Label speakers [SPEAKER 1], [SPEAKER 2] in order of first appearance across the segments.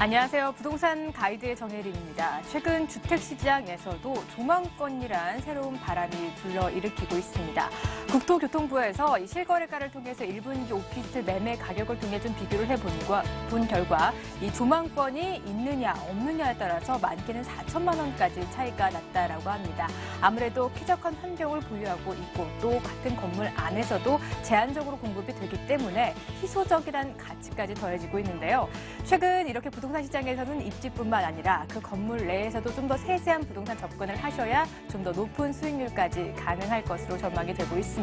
[SPEAKER 1] 안녕하세요. 부동산 가이드의 정혜림입니다. 최근 주택시장에서도 조망권이란 새로운 바람이 불러일으키고 있습니다. 국토교통부에서 이 실거래가를 통해서 1분기 오피스텔 매매 가격을 통해 좀 비교를 해본 결과 이 조망권이 있느냐 없느냐에 따라서 많게는 4천만 원까지 차이가 났다라고 합니다. 아무래도 쾌적한 환경을 보유하고 있고 또 같은 건물 안에서도 제한적으로 공급이 되기 때문에 희소적이란 가치까지 더해지고 있는데요. 최근 이렇게 부동산 시장에서는 입지뿐만 아니라 그 건물 내에서도 좀 더 세세한 부동산 접근을 하셔야 좀 더 높은 수익률까지 가능할 것으로 전망이 되고 있습니다.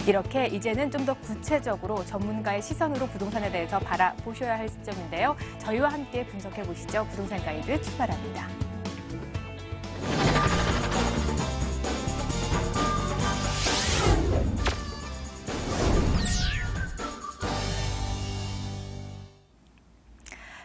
[SPEAKER 1] 이렇게 이제는 좀 더 구체적으로 전문가의 시선으로 부동산에 대해서 바라보셔야 할 시점인데요. 저희와 함께 분석해 보시죠. 부동산 가이드 출발합니다.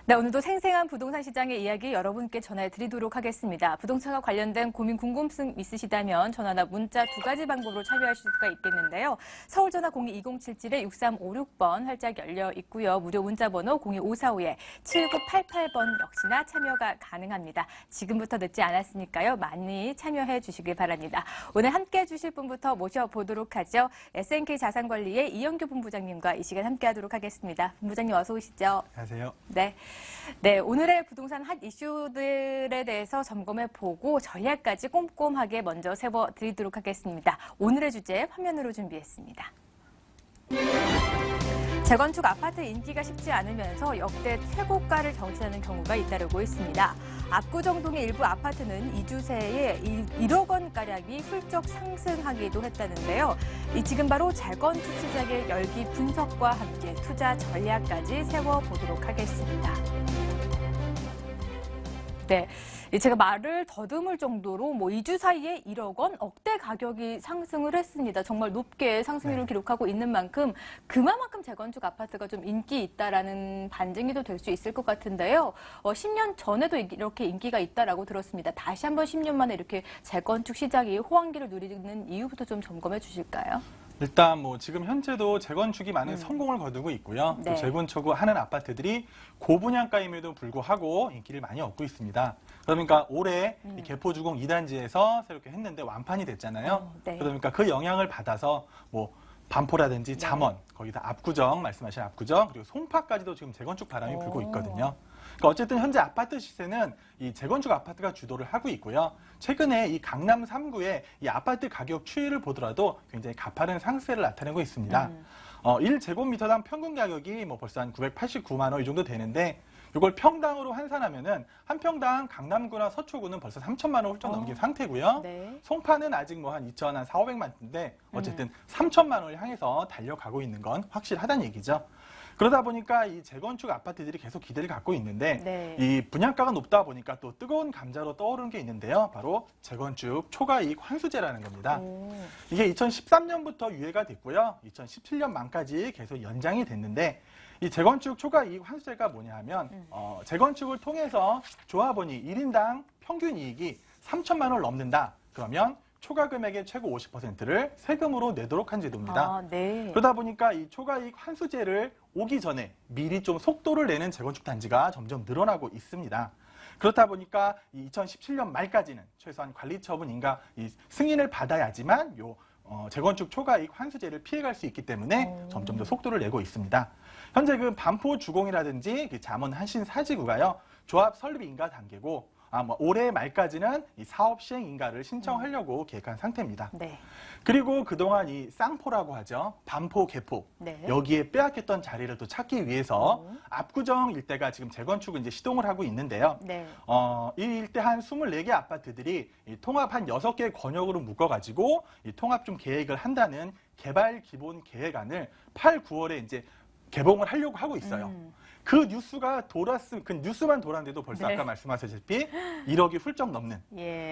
[SPEAKER 1] 네, 오늘도 생생한 부동산 시장의 이야기 여러분께 전해드리도록 하겠습니다. 부동산과 관련된 고민, 궁금증 있으시다면 전화나 문자 두 가지 방법으로 참여하실 수가 있겠는데요. 서울전화 02-2077-6356번 활짝 열려 있고요. 무료 문자번호 02545-7988번 역시나 참여가 가능합니다. 지금부터 늦지 않았으니까요. 많이 참여해 주시길 바랍니다. 오늘 함께해 주실 분부터 모셔보도록 하죠. SNK 자산관리의 이영규 본부장님과 이 시간 함께하도록 하겠습니다. 본부장님 어서 오시죠.
[SPEAKER 2] 안녕하세요.
[SPEAKER 1] 네, 오늘의 부동산 핫 이슈들에 대해서 점검해보고 전략까지 꼼꼼하게 먼저 세워드리도록 하겠습니다. 오늘의 주제 화면으로 준비했습니다. 재건축 아파트 인기가 식지 않으면서 역대 최고가를 경신하는 경우가 잇따르고 있습니다. 압구정동의 일부 아파트는 2주 새에 1억 원가량이 훌쩍 상승하기도 했다는데요. 지금 바로 재건축 시장의 열기 분석과 함께 투자 전략까지 세워보도록 하겠습니다. 네, 제가 말을 더듬을 정도로 2주 사이에 1억 원 억대 가격이 상승을 했습니다. 정말 높게 상승률을 기록하고 있는 만큼 그만큼 재건축 아파트가 좀 인기 있다라는 반증이 될 수 있을 것 같은데요. 10년 전에도 이렇게 인기가 있다라고 들었습니다. 다시 한번 10년 만에 이렇게 재건축 시장이 호황기를 누리는 이유부터 좀 점검해 주실까요?
[SPEAKER 2] 일단 지금 현재도 재건축이 많은 성공을 거두고 있고요.
[SPEAKER 1] 네.
[SPEAKER 2] 또 재건축을 하는 아파트들이 고분양가임에도 불구하고 인기를 많이 얻고 있습니다. 그러니까 올해 이 개포주공 2단지에서 새롭게 했는데 완판이 됐잖아요.
[SPEAKER 1] 네.
[SPEAKER 2] 그러니까 그 영향을 받아서 반포라든지 잠원, 거기다 압구정, 말씀하신 압구정, 그리고 송파까지도 지금 재건축 바람이 불고 있거든요. 그러니까 어쨌든 현재 아파트 시세는 이 재건축 아파트가 주도를 하고 있고요. 최근에 이 강남 3구의 이 아파트 가격 추이를 보더라도 굉장히 가파른 상승세를 나타내고 있습니다. 1제곱미터당 평균 가격이 벌써 한 989만 원 이 정도 되는데 이걸 평당으로 환산하면은 한 평당 강남구나 서초구는 벌써 3천만 원 훌쩍 넘긴 상태고요.
[SPEAKER 1] 네.
[SPEAKER 2] 송파는 아직 한 2,400만 원인데 어쨌든 3천만 원을 향해서 달려가고 있는 건 확실하다는 얘기죠. 그러다 보니까 이 재건축 아파트들이 계속 기대를 갖고 있는데 이 분양가가 높다 보니까 또 뜨거운 감자로 떠오르는 게 있는데요. 바로 재건축 초과이익 환수제라는 겁니다. 이게 2013년부터 유예가 됐고요. 2017년 말까지 계속 연장이 됐는데 이 재건축 초과이익 환수제가 뭐냐 하면 재건축을 통해서 조합원이 1인당 평균 이익이 3천만 원을 넘는다. 그러면 초과 금액의 최고 50%를 세금으로 내도록 한 제도입니다. 그러다 보니까 이 초과이익 환수제를 오기 전에 미리 좀 속도를 내는 재건축 단지가 점점 늘어나고 있습니다. 그렇다 보니까 2017년 말까지는 최소한 관리처분인가 이 승인을 받아야지만 재건축 초과이익 환수제를 피해갈 수 있기 때문에 점점 더 속도를 내고 있습니다. 현재 그 반포 주공이라든지 그 잠원 한신 사지구가요. 조합 설립 인가 단계고 올해 말까지는 이 사업 시행 인가를 신청하려고 계획한 상태입니다. 그리고 그동안 이 쌍포라고 하죠. 반포, 개포. 여기에 빼앗겼던 자리를 또 찾기 위해서 압구정 일대가 지금 재건축을 이제 시동을 하고 있는데요. 이 일대 한 24개 아파트들이 이 통합 한 6개 권역으로 묶어가지고 이 통합 좀 계획을 한다는 개발 기본 계획안을 8, 9월에 이제 개봉을 하려고 하고 있어요. 그 뉴스가 그 뉴스만 돌았는데도 벌써 아까 말씀하셨다시피 1억이 훌쩍 넘는.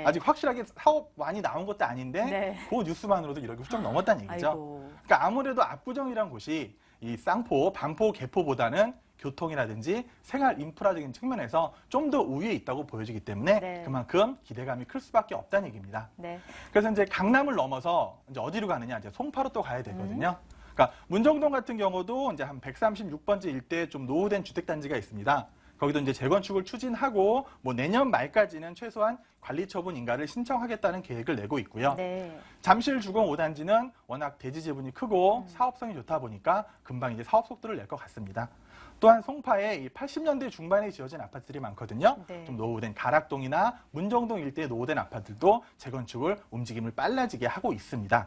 [SPEAKER 2] 아직 확실하게 사업 많이 나온 것도 아닌데 그 뉴스만으로도 1억이 훌쩍 넘었다는 얘기죠. 그러니까 아무래도 압구정이란 곳이 이 쌍포, 반포, 개포보다는 교통이라든지 생활 인프라적인 측면에서 좀 더 우위에 있다고 보여지기 때문에 그만큼 기대감이 클 수밖에 없다는 얘기입니다. 그래서 이제 강남을 넘어서 이제 어디로 가느냐, 이제 송파로 또 가야 되거든요. 그러니까 문정동 같은 경우도 이제 한 136번째 일대에 좀 노후된 주택단지가 있습니다. 거기도 이제 재건축을 추진하고 뭐 내년 말까지는 최소한 관리처분 인가를 신청하겠다는 계획을 내고 있고요.
[SPEAKER 1] 네.
[SPEAKER 2] 잠실 주공 5단지는 워낙 대지 지분이 크고 사업성이 좋다 보니까 금방 이제 사업 속도를 낼 것 같습니다. 또한 송파에 이 80년대 중반에 지어진 아파트들이 많거든요.
[SPEAKER 1] 네.
[SPEAKER 2] 좀 노후된 가락동이나 문정동 일대의 노후된 아파트들도 재건축을 움직임을 빨라지게 하고 있습니다.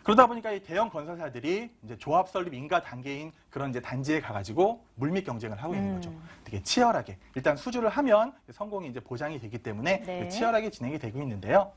[SPEAKER 2] 그러다 보니까 이 대형 건설사들이 이제 조합 설립 인가 단계인 그런 이제 단지에 가가지고 물밑 경쟁을 하고 있는 거죠. 되게 치열하게 일단 수주를 하면 성공이 이제 보장이 되기 때문에
[SPEAKER 1] 네.
[SPEAKER 2] 치열하게 진행이 되고 있는데요.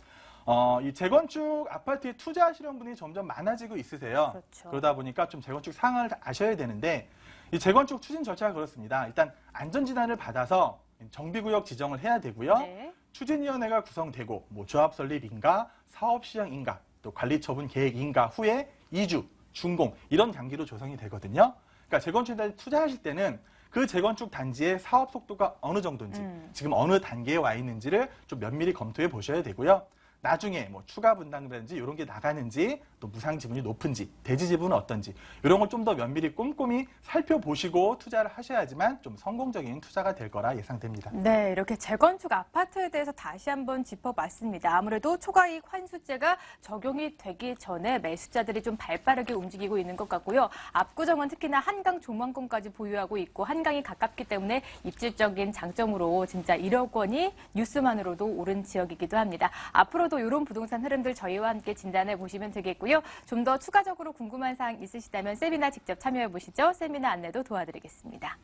[SPEAKER 2] 이 재건축 아파트에 투자하시는 분이 점점 많아지고 있으세요.
[SPEAKER 1] 그렇죠.
[SPEAKER 2] 그러다 보니까 좀 재건축 상황을 아셔야 되는데 이 재건축 추진 절차가 그렇습니다. 일단 안전진단을 받아서 정비구역 지정을 해야 되고요.
[SPEAKER 1] 네.
[SPEAKER 2] 추진위원회가 구성되고 뭐 조합 설립 인가, 사업 시행 인가, 또 관리처분 계획 인가 후에 이주, 준공 이런 단계로 조성이 되거든요. 그러니까 재건축에 투자하실 때는 그 재건축 단지의 사업 속도가 어느 정도인지 지금 어느 단계에 와 있는지를 좀 면밀히 검토해 보셔야 되고요. 나중에 뭐 추가 분담이라든지 이런 게 나가는지 또 무상 지분이 높은지 대지 지분은 어떤지 이런 걸 좀 더 면밀히 꼼꼼히 살펴보시고 투자를 하셔야지만 좀 성공적인 투자가 될 거라 예상됩니다.
[SPEAKER 1] 네, 이렇게 재건축 아파트에 대해서 다시 한번 짚어봤습니다. 아무래도 초과이익 환수제가 적용이 되기 전에 매수자들이 좀 발빠르게 움직이고 있는 것 같고요. 압구정은 특히나 한강 조망권까지 보유하고 있고 한강이 가깝기 때문에 입지적인 장점으로 진짜 1억 원이 뉴스만으로도 오른 지역이기도 합니다. 앞으로도 이런 부동산 흐름들 저희와 함께 진단해 보시면 되겠고요. 좀 더 추가적으로 궁금한 사항 있으시다면 세미나 직접 참여해 보시죠. 세미나 안내도 도와드리겠습니다.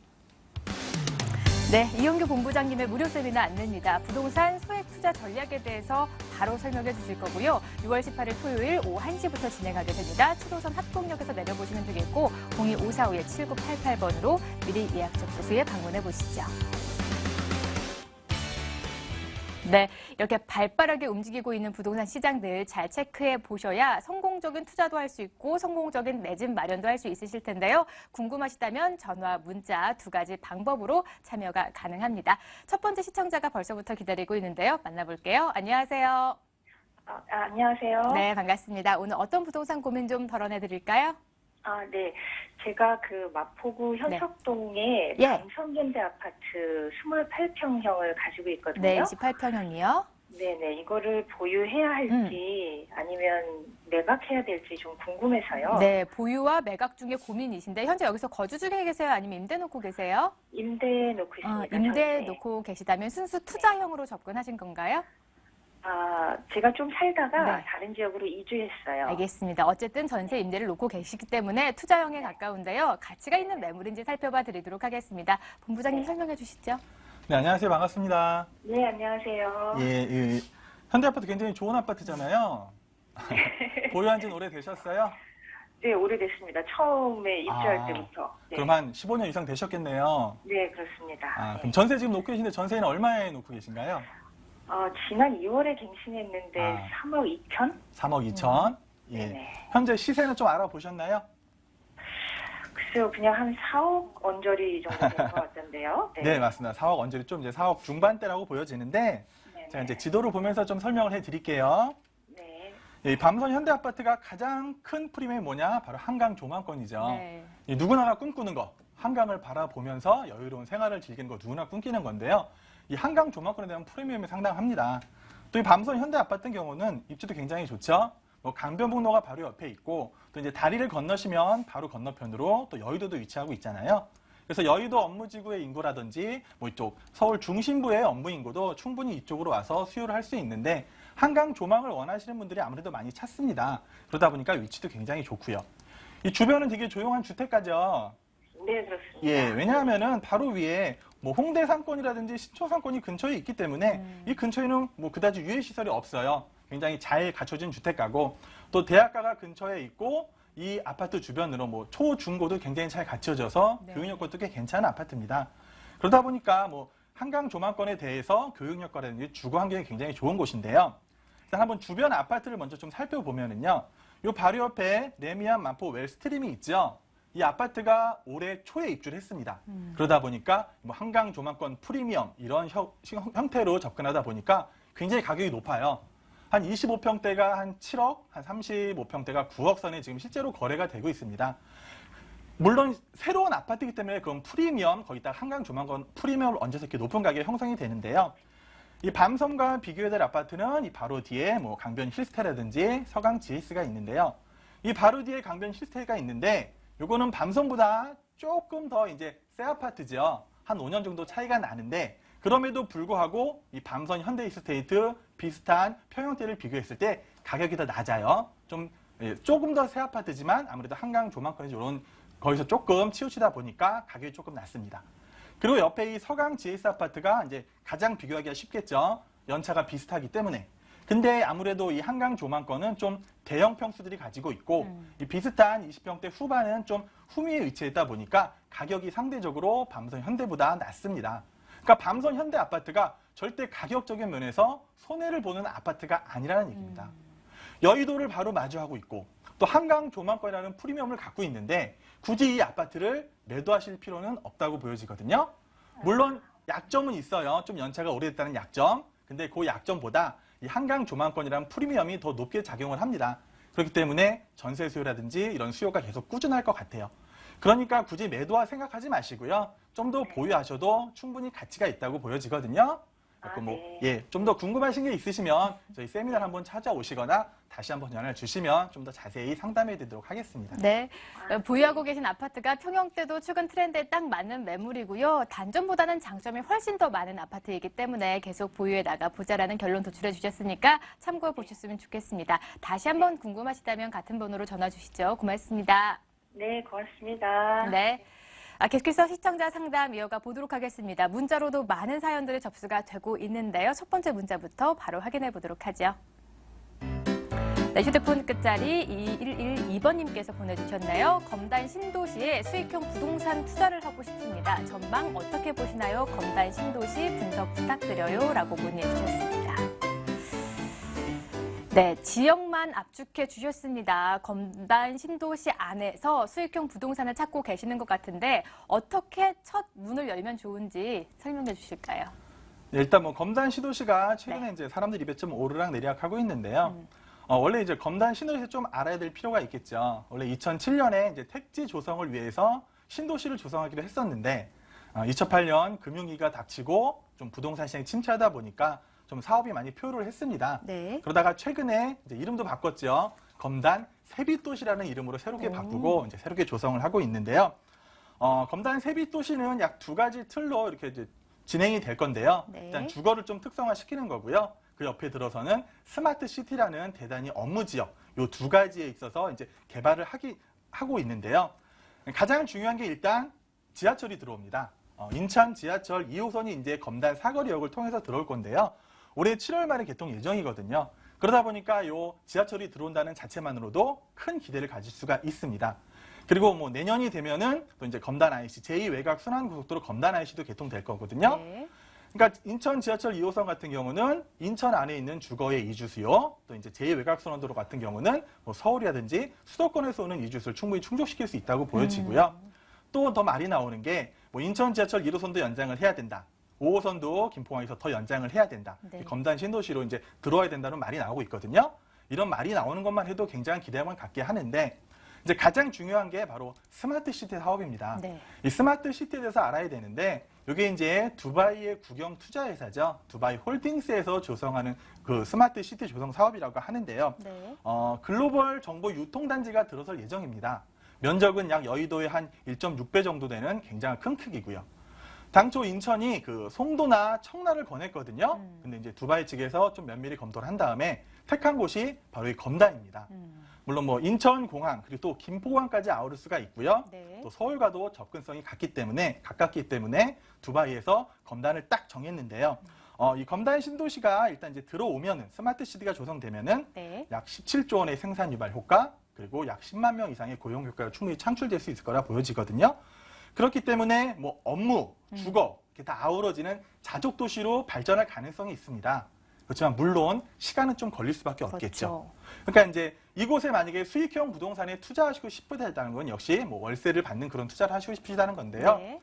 [SPEAKER 1] 네, 이용규 본부장님의 무료 세미나 안내입니다. 부동산 소액 투자 전략에 대해서 바로 설명해 주실 거고요. 6월 18일 토요일 오후 1시부터 진행하게 됩니다. 7호선 합동역에서 내려보시면 되겠고 02-545-7988번으로 미리 예약 접수 후에 방문해 보시죠. 네, 이렇게 발빠르게 움직이고 있는 부동산 시장들 잘 체크해 보셔야 성공적인 투자도 할 수 있고 성공적인 내 집 마련도 할 수 있으실 텐데요. 궁금하시다면 전화, 문자 두 가지 방법으로 참여가 가능합니다. 첫 번째 시청자가 벌써부터 기다리고 있는데요. 만나볼게요. 안녕하세요.
[SPEAKER 3] 안녕하세요.
[SPEAKER 1] 네, 반갑습니다. 오늘 어떤 부동산 고민 좀 덜어내 드릴까요?
[SPEAKER 3] 네. 제가 그 마포구 현석동에 방성현대 아파트 28평형을 가지고 있거든요.
[SPEAKER 1] 네, 28평형이요.
[SPEAKER 3] 네네. 이거를 보유해야 할지 아니면 매각해야 될지 좀 궁금해서요.
[SPEAKER 1] 네, 보유와 매각 중에 고민이신데 현재 여기서 거주 중에 계세요? 아니면 임대 놓고 계세요?
[SPEAKER 3] 임대 놓고 있습니다.
[SPEAKER 1] 임대 놓고 계시다면 순수 투자형으로 접근하신 건가요?
[SPEAKER 3] 제가 좀 살다가 다른 지역으로 이주했어요.
[SPEAKER 1] 알겠습니다. 어쨌든 전세 임대를 놓고 계시기 때문에 투자형에 가까운데요. 가치가 있는 매물인지 살펴봐 드리도록 하겠습니다. 본부장님 설명해 주시죠.
[SPEAKER 2] 네, 안녕하세요. 반갑습니다.
[SPEAKER 3] 네, 안녕하세요.
[SPEAKER 2] 예, 현대아파트 굉장히 좋은 아파트잖아요. 보유한 지는 오래되셨어요?
[SPEAKER 3] 네, 오래됐습니다. 처음에 입주할 때부터. 네.
[SPEAKER 2] 그럼 한 15년 이상 되셨겠네요.
[SPEAKER 3] 네, 그렇습니다.
[SPEAKER 2] 그럼 전세 지금 놓고 계신데 전세는 얼마에 놓고 계신가요?
[SPEAKER 3] 지난 2월에 갱신했는데 3억 2천?
[SPEAKER 2] 3억 2천. 예.
[SPEAKER 3] 네네.
[SPEAKER 2] 현재 시세는 좀 알아보셨나요?
[SPEAKER 3] 글쎄요, 그냥 한 4억 언저리 정도 된 것 같던데요.
[SPEAKER 2] 네, 맞습니다. 4억 언저리 좀 이제 4억 중반대라고 보여지는데
[SPEAKER 3] 네네.
[SPEAKER 2] 제가 이제 지도를 보면서 좀 설명을 해드릴게요.
[SPEAKER 3] 네.
[SPEAKER 2] 이 밤선 현대아파트가 가장 큰 프리미엄이 뭐냐? 바로 한강 조망권이죠.
[SPEAKER 1] 네.
[SPEAKER 2] 이 누구나가 꿈꾸는 거, 한강을 바라보면서 여유로운 생활을 즐기는 거 누구나 꿈꾸는 건데요. 이 한강 조망권에 대한 프리미엄이 상당합니다. 또 이 밤선 현대아파트 경우는 입지도 굉장히 좋죠. 뭐 강변북로가 바로 옆에 있고 또 이제 다리를 건너시면 바로 건너편으로 또 여의도도 위치하고 있잖아요. 그래서 여의도 업무지구의 인구라든지 뭐 이쪽 서울 중심부의 업무 인구도 충분히 이쪽으로 와서 수요를 할 수 있는데 한강 조망을 원하시는 분들이 아무래도 많이 찾습니다. 그러다 보니까 위치도 굉장히 좋고요. 이 주변은 되게 조용한 주택가죠.
[SPEAKER 3] 네, 그렇습니다.
[SPEAKER 2] 예, 왜냐하면은 바로 위에 뭐 홍대 상권이라든지 신촌 상권이 근처에 있기 때문에 이 근처에는 뭐 그다지 유해 시설이 없어요. 굉장히 잘 갖춰진 주택가고 또 대학가가 근처에 있고 이 아파트 주변으로 뭐 초, 중고도 굉장히 잘 갖춰져서 교육 여건도 꽤 괜찮은 아파트입니다. 그러다 보니까 뭐 한강 조망권에 대해서 교육 여건이라든지 주거 환경이 굉장히 좋은 곳인데요. 일단 한번 주변 아파트를 먼저 좀 살펴보면은요. 요 바로 옆에 레미안 만포 웰스트림이 있죠. 이 아파트가 올해 초에 입주를 했습니다. 그러다 보니까 뭐 한강 조망권 프리미엄 이런 형태로 접근하다 보니까 굉장히 가격이 높아요. 한 25평대가 한 7억, 한 35평대가 9억 선에 지금 실제로 거래가 되고 있습니다. 물론 새로운 아파트이기 때문에 그건 프리미엄, 거기다 한강 조망권 프리미엄을 얹어서 이렇게 높은 가격이 형성이 되는데요. 이 밤섬과 비교해야 될 아파트는 이 바로 뒤에 뭐 강변 힐스테라든지 서강 GS가 있는데요. 이 바로 뒤에 강변 힐스테가 있는데 요거는 밤섬보다 조금 더 이제 새 아파트죠. 한 5년 정도 차이가 나는데 그럼에도 불구하고 이 밤섬 현대이스테이트 비슷한 평형대를 비교했을 때 가격이 더 낮아요. 조금 더 새 아파트지만 아무래도 한강 조망권이 이런 거기서 조금 치우치다 보니까 가격이 조금 낮습니다. 그리고 옆에 이 서강 GS 아파트가 이제 가장 비교하기가 쉽겠죠. 연차가 비슷하기 때문에. 근데 아무래도 이 한강 조망권은 좀 대형 평수들이 가지고 있고 이 비슷한 20평대 후반은 좀 후미에 위치해 있다 보니까 가격이 상대적으로 밤섬 현대보다 낮습니다. 그러니까 밤섬 현대 아파트가 절대 가격적인 면에서 손해를 보는 아파트가 아니라는 얘기입니다. 여의도를 바로 마주하고 있고 또 한강 조망권이라는 프리미엄을 갖고 있는데 굳이 이 아파트를 매도하실 필요는 없다고 보여지거든요. 물론 약점은 있어요. 좀 연차가 오래됐다는 약점. 근데 그 약점보다 이 한강 조망권이라는 프리미엄이 더 높게 작용을 합니다. 그렇기 때문에 전세 수요라든지 이런 수요가 계속 꾸준할 것 같아요. 그러니까 굳이 매도할 생각하지 마시고요. 좀 더 보유하셔도 충분히 가치가 있다고 보여지거든요. 좀 더 궁금하신 게 있으시면 저희 세미나를 한번 찾아오시거나 다시 한번 전화를 주시면 좀 더 자세히 상담해 드리도록 하겠습니다.
[SPEAKER 1] 네, 보유하고 계신 아파트가 평형대도 최근 트렌드에 딱 맞는 매물이고요. 단점보다는 장점이 훨씬 더 많은 아파트이기 때문에 계속 보유해 나가 보자라는 결론 도출해 주셨으니까 참고해 보셨으면 좋겠습니다. 다시 한번 궁금하시다면 같은 번호로 전화 주시죠. 고맙습니다.
[SPEAKER 3] 네, 고맙습니다.
[SPEAKER 1] 네. 계속해서 시청자 상담 이어가 보도록 하겠습니다. 문자로도 많은 사연들이 접수가 되고 있는데요. 첫 번째 문자부터 바로 확인해 보도록 하죠. 네, 휴대폰 끝자리 2112번님께서 보내주셨네요. 검단 신도시에 수익형 부동산 투자를 하고 싶습니다. 전망 어떻게 보시나요? 검단 신도시 분석 부탁드려요. 라고 문의해 주셨습니다. 네, 지역만 압축해 주셨습니다. 검단 신도시 안에서 수익형 부동산을 찾고 계시는 것 같은데 어떻게 첫 문을 열면 좋은지 설명해 주실까요?
[SPEAKER 2] 네, 일단 검단 신도시가 최근에 이제 사람들 입에 좀 오르락 내리락 하고 있는데요. 원래 이제 검단 신도시에 좀 알아야 될 필요가 있겠죠. 원래 2007년에 이제 택지 조성을 위해서 신도시를 조성하기로 했었는데 2008년 금융위기가 닥치고 좀 부동산 시장이 침체하다 보니까 좀 사업이 많이 표류를 했습니다.
[SPEAKER 1] 네.
[SPEAKER 2] 그러다가 최근에 이제 이름도 바꿨죠. 검단 세빛도시라는 이름으로 새롭게 바꾸고 이제 새롭게 조성을 하고 있는데요. 검단 세빛도시는 약 2가지 틀로 이렇게 이제 진행이 될 건데요.
[SPEAKER 1] 네.
[SPEAKER 2] 일단 주거를 좀 특성화시키는 거고요. 그 옆에 들어서는 스마트 시티라는 대단히 업무 지역, 요 2가지에 있어서 이제 개발을 하고 있는데요. 가장 중요한 게 일단 지하철이 들어옵니다. 인천 지하철 2호선이 이제 검단 사거리역을 통해서 들어올 건데요. 올해 7월 말에 개통 예정이거든요. 그러다 보니까 요 지하철이 들어온다는 자체만으로도 큰 기대를 가질 수가 있습니다. 그리고 내년이 되면은 또 이제 검단 IC, 제2외곽 순환고속도로 검단 IC도 개통될 거거든요.
[SPEAKER 1] 네.
[SPEAKER 2] 그러니까 인천 지하철 2호선 같은 경우는 인천 안에 있는 주거의 이주 수요, 또 이제 제2외곽 순환도로 같은 경우는 서울이라든지 수도권에서 오는 이주 수를 충분히 충족시킬 수 있다고 보여지고요. 또 더 말이 나오는 게 인천 지하철 1호선도 연장을 해야 된다. 5호선도 김포항에서 더 연장을 해야 된다.
[SPEAKER 1] 네.
[SPEAKER 2] 검단 신도시로 이제 들어와야 된다는 말이 나오고 있거든요. 이런 말이 나오는 것만 해도 굉장한 기대감을 갖게 하는데 이제 가장 중요한 게 바로 스마트 시티 사업입니다.
[SPEAKER 1] 네.
[SPEAKER 2] 이 스마트 시티에 대해서 알아야 되는데 이게 이제 두바이의 국영 투자 회사죠. 두바이 홀딩스에서 조성하는 그 스마트 시티 조성 사업이라고 하는데요.
[SPEAKER 1] 네.
[SPEAKER 2] 글로벌 정보 유통단지가 들어설 예정입니다. 면적은 약 여의도의 한 1.6배 정도 되는 굉장히 큰 크기고요. 당초 인천이 그 송도나 청라를 권했거든요. 근데 이제 두바이 측에서 좀 면밀히 검토를 한 다음에 택한 곳이 바로 이 검단입니다. 물론 인천공항 그리고 또 김포공항까지 아우를 수가 있고요.
[SPEAKER 1] 네.
[SPEAKER 2] 또 서울과도 접근성이 가깝기 때문에 두바이에서 검단을 딱 정했는데요. 이 검단 신도시가 일단 이제 들어오면은 스마트 시티가 조성되면은
[SPEAKER 1] 네.
[SPEAKER 2] 약 17조 원의 생산 유발 효과 그리고 약 10만 명 이상의 고용 효과가 충분히 창출될 수 있을 거라 보여지거든요. 그렇기 때문에 업무, 주거 이렇게 다 아우러지는 자족 도시로 발전할 가능성이 있습니다. 그렇지만 물론 시간은 좀 걸릴 수밖에 없겠죠. 그러니까 이제 이곳에 만약에 수익형 부동산에 투자하시고 싶으시다는 건 역시 월세를 받는 그런 투자를 하시고 싶으시다는 건데요.
[SPEAKER 1] 네.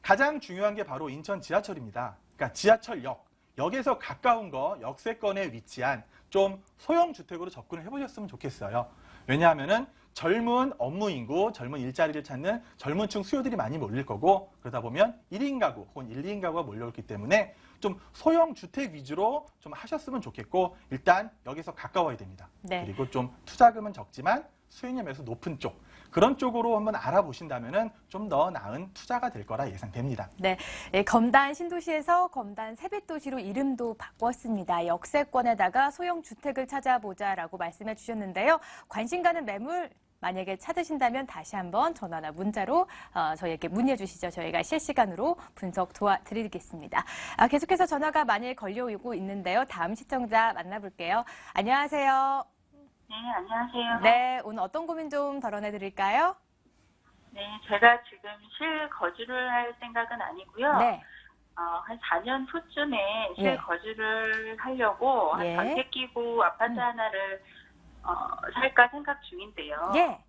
[SPEAKER 2] 가장 중요한 게 바로 인천 지하철입니다. 그러니까 지하철역, 역에서 가까운 거 역세권에 위치한 좀 소형 주택으로 접근을 해보셨으면 좋겠어요. 왜냐하면은 젊은 업무 인구, 젊은 일자리를 찾는 젊은 층 수요들이 많이 몰릴 거고 그러다 보면 1인 가구 혹은 1, 2인 가구가 몰려오기 때문에 좀 소형 주택 위주로 좀 하셨으면 좋겠고 일단 여기서 가까워야 됩니다.
[SPEAKER 1] 네.
[SPEAKER 2] 그리고 좀 투자금은 적지만 수익률에서 높은 쪽 그런 쪽으로 한번 알아보신다면은 좀 더 나은 투자가 될 거라 예상됩니다.
[SPEAKER 1] 네, 검단 신도시에서 검단 세빛도시로 이름도 바꿨습니다. 역세권에다가 소형 주택을 찾아보자라고 말씀해 주셨는데요. 관심 가는 매물 만약에 찾으신다면 다시 한번 전화나 문자로 저희에게 문의해 주시죠. 저희가 실시간으로 분석 도와드리겠습니다. 계속해서 전화가 많이 걸려오고 있는데요. 다음 시청자 만나볼게요. 안녕하세요.
[SPEAKER 4] 네, 안녕하세요.
[SPEAKER 1] 네, 오늘 어떤 고민 좀 덜어내 드릴까요?
[SPEAKER 4] 네, 제가 지금 실거주를 할 생각은 아니고요.
[SPEAKER 1] 네.
[SPEAKER 4] 한 4년 후쯤에
[SPEAKER 1] 예.
[SPEAKER 4] 실거주를 하려고
[SPEAKER 1] 예.
[SPEAKER 4] 한 전세 끼고 아파트 하나를 살까 생각 중인데요.
[SPEAKER 1] 예.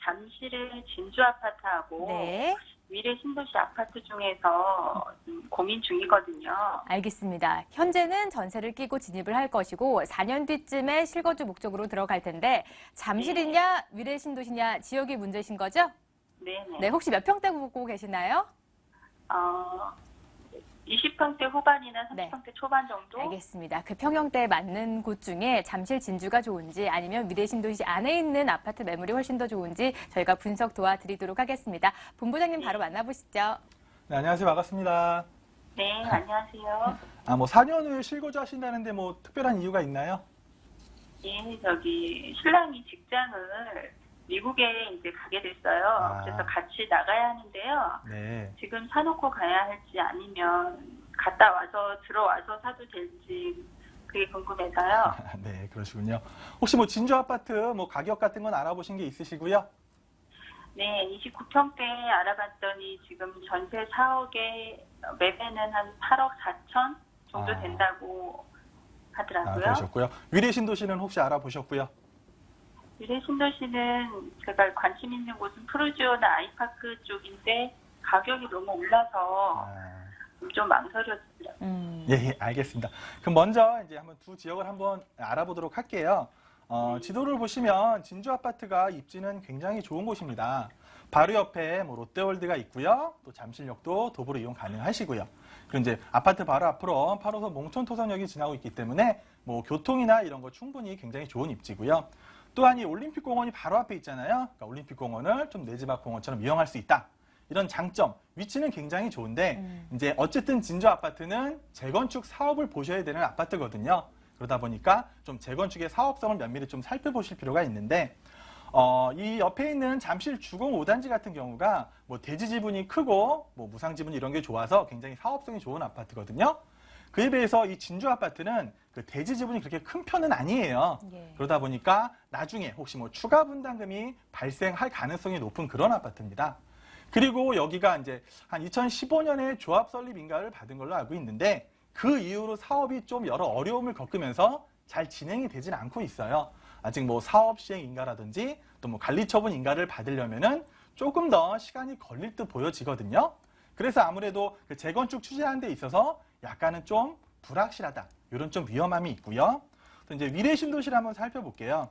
[SPEAKER 4] 잠실의 진주 아파트하고
[SPEAKER 1] 네.
[SPEAKER 4] 위례 신도시 아파트 중에서 고민 중이거든요.
[SPEAKER 1] 알겠습니다. 현재는 전세를 끼고 진입을 할 것이고 4년 뒤쯤에 실거주 목적으로 들어갈 텐데 잠실이냐 위례 신도시냐 지역이 문제신 거죠?
[SPEAKER 4] 네네.
[SPEAKER 1] 네, 혹시 몇 평대 보고 계시나요?
[SPEAKER 4] 20평대 후반이나 30평대
[SPEAKER 1] 네.
[SPEAKER 4] 초반 정도?
[SPEAKER 1] 알겠습니다. 그 평형대에 맞는 곳 중에 잠실 진주가 좋은지 아니면 위례 신도시 안에 있는 아파트 매물이 훨씬 더 좋은지 저희가 분석 도와드리도록 하겠습니다. 본부장님 바로 만나보시죠.
[SPEAKER 2] 네, 안녕하세요. 반갑습니다.
[SPEAKER 4] 네, 안녕하세요.
[SPEAKER 2] 뭐 4년 후에 실거주 하신다는데 뭐 특별한 이유가 있나요?
[SPEAKER 4] 예, 신랑이 직장을 미국에 이제 가게 됐어요. 그래서 같이 나가야 하는데요.
[SPEAKER 2] 네.
[SPEAKER 4] 지금 사놓고 가야 할지 아니면 갔다 와서 들어와서 사도 될지 그게 궁금해서요.
[SPEAKER 2] 네, 그러시군요. 혹시 뭐 진주 아파트 뭐 가격 같은 건 알아보신 게 있으시고요?
[SPEAKER 4] 네, 29평대 알아봤더니 지금 전세 4억에 매매는 한 8억 4천 정도 된다고 하더라고요.
[SPEAKER 2] 그러셨고요. 위례 신도시는 혹시 알아보셨고요?
[SPEAKER 4] 위례 신도시는 제가 관심 있는 곳은 푸르지오나 아이파크 쪽인데 가격이 너무 올라서 좀 망설여지더라고요.
[SPEAKER 2] 예, 알겠습니다. 그럼 먼저 이제 한번 두 지역을 한번 알아보도록 할게요. 지도를 보시면 진주 아파트가 입지는 굉장히 좋은 곳입니다. 바로 옆에 뭐 롯데월드가 있고요. 또 잠실역도 도보로 이용 가능하시고요. 그리고 이제 아파트 바로 앞으로 8호선 몽촌토선역이 지나고 있기 때문에 뭐 교통이나 이런 거 충분히 굉장히 좋은 입지고요. 또한 이 올림픽공원이 바로 앞에 있잖아요. 그러니까 올림픽공원을 좀 내 집 앞 공원처럼 이용할 수 있다. 이런 장점, 위치는 굉장히 좋은데 이제 어쨌든 진주 아파트는 재건축 사업을 보셔야 되는 아파트거든요. 그러다 보니까 좀 재건축의 사업성을 면밀히 좀 살펴보실 필요가 있는데 이 옆에 있는 잠실 주공 5단지 같은 경우가 뭐 대지 지분이 크고 뭐 무상 지분 이런 게 좋아서 굉장히 사업성이 좋은 아파트거든요. 그에 비해서 이 진주 아파트는 그 대지 지분이 그렇게 큰 편은 아니에요.
[SPEAKER 1] 예.
[SPEAKER 2] 그러다 보니까 나중에 혹시 뭐 추가 분담금이 발생할 가능성이 높은 그런 아파트입니다. 그리고 여기가 이제 한 2015년에 조합 설립 인가를 받은 걸로 알고 있는데 그 이후로 사업이 좀 여러 어려움을 겪으면서 잘 진행이 되진 않고 있어요. 아직 뭐 사업 시행 인가라든지 또 뭐 관리 처분 인가를 받으려면은 조금 더 시간이 걸릴 듯 보여지거든요. 그래서 아무래도 그 재건축 추진하는 데 있어서 약간은 좀 불확실하다. 이런 좀 위험함이 있고요. 또 이제 위례 신도시를 한번 살펴볼게요.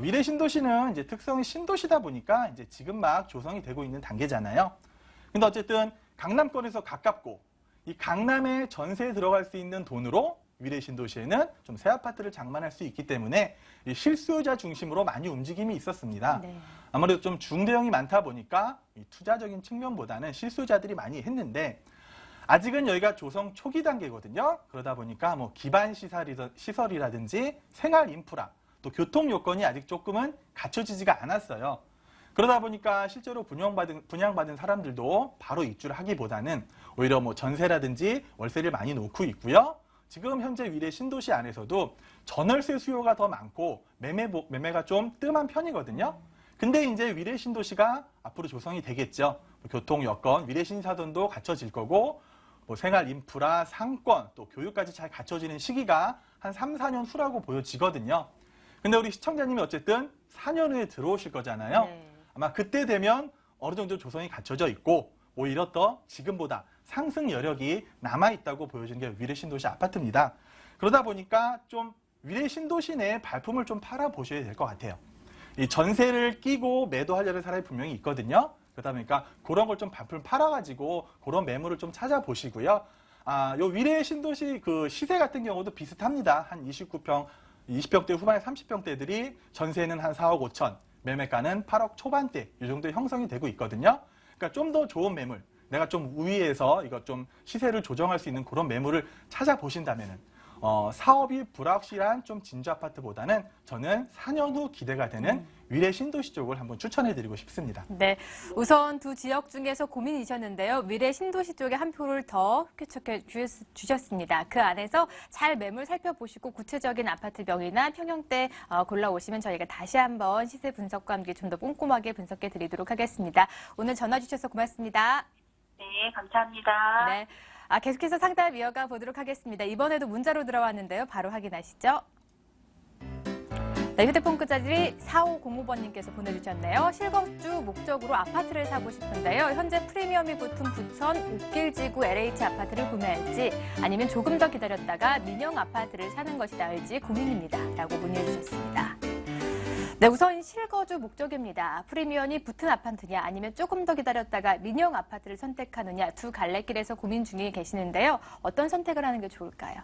[SPEAKER 2] 위례 신도시는 이제 특성이 신도시다 보니까 이제 지금 막 조성이 되고 있는 단계잖아요. 근데 어쨌든 강남권에서 가깝고 이 강남에 전세에 들어갈 수 있는 돈으로 위례 신도시에는 좀 새 아파트를 장만할 수 있기 때문에 이 실수요자 중심으로 많이 움직임이 있었습니다.
[SPEAKER 1] 네.
[SPEAKER 2] 아무래도 좀 중대형이 많다 보니까 이 투자적인 측면보다는 실수요자들이 많이 했는데 아직은 여기가 조성 초기 단계거든요. 그러다 보니까 뭐 기반 시설이라든지 생활 인프라, 또 교통 요건이 아직 조금은 갖춰지지가 않았어요. 그러다 보니까 실제로 분양받은 사람들도 바로 입주를 하기보다는 오히려 뭐 전세라든지 월세를 많이 놓고 있고요. 지금 현재 위례 신도시 안에서도 전월세 수요가 더 많고 매매가 좀 뜸한 편이거든요. 근데 이제 위례 신도시가 앞으로 조성이 되겠죠. 교통 여건, 위례 신사동도 갖춰질 거고 뭐 생활 인프라, 상권, 또 교육까지 잘 갖춰지는 시기가 한 3, 4년 후라고 보여지거든요. 근데 우리 시청자님이 어쨌든 4년 후에 들어오실 거잖아요.
[SPEAKER 1] 네.
[SPEAKER 2] 아마 그때 되면 어느 정도 조성이 갖춰져 있고 오히려 더 지금보다 상승 여력이 남아있다고 보여지는 게 위례 신도시 아파트입니다. 그러다 보니까 좀 위례 신도시 내에 발품을 좀 팔아보셔야 될 것 같아요. 이 전세를 끼고 매도하려는 사람이 분명히 있거든요. 그러다 보니까 그런 걸 좀 반품 팔아가지고 그런 매물을 좀 찾아보시고요. 요 위례 신도시 그 시세 같은 경우도 비슷합니다. 한 29평, 20평대 후반에 30평대들이 전세는 한 4억 5천, 매매가는 8억 초반대 이 정도 형성이 되고 있거든요. 그러니까 좀 더 좋은 매물, 내가 좀 우위에서 이거 좀 시세를 조정할 수 있는 그런 매물을 찾아보신다면은 사업이 불확실한 좀 진주 아파트보다는 저는 4년 후 기대가 되는 위례 신도시 쪽을 한번 추천해드리고 싶습니다.
[SPEAKER 1] 네, 우선 두 지역 중에서 고민이셨는데요. 위례 신도시 쪽에 한 표를 더 쾌척해 주셨습니다. 그 안에서 잘 매물 살펴보시고 구체적인 아파트명이나 평형대 골라오시면 저희가 다시 한번 시세 분석과 함께 좀 더 꼼꼼하게 분석해 드리도록 하겠습니다. 오늘 전화 주셔서 고맙습니다.
[SPEAKER 4] 네, 감사합니다.
[SPEAKER 1] 네. 계속해서 상담 이어가 보도록 하겠습니다. 이번에도 문자로 들어왔는데요. 바로 확인하시죠. 네, 휴대폰 끝자리 4505번님께서 보내주셨네요. 실거주 목적으로 아파트를 사고 싶은데요. 현재 프리미엄이 붙은 부천 옥길지구 LH 아파트를 구매할지 아니면 조금 더 기다렸다가 민영 아파트를 사는 것이 나을지 고민입니다. 라고 문의해 주셨습니다. 네, 우선 실거주 목적입니다. 프리미엄이 붙은 아파트냐 아니면 조금 더 기다렸다가 민영 아파트를 선택하느냐 두 갈래길에서 고민 중에 계시는데요. 어떤 선택을 하는 게 좋을까요?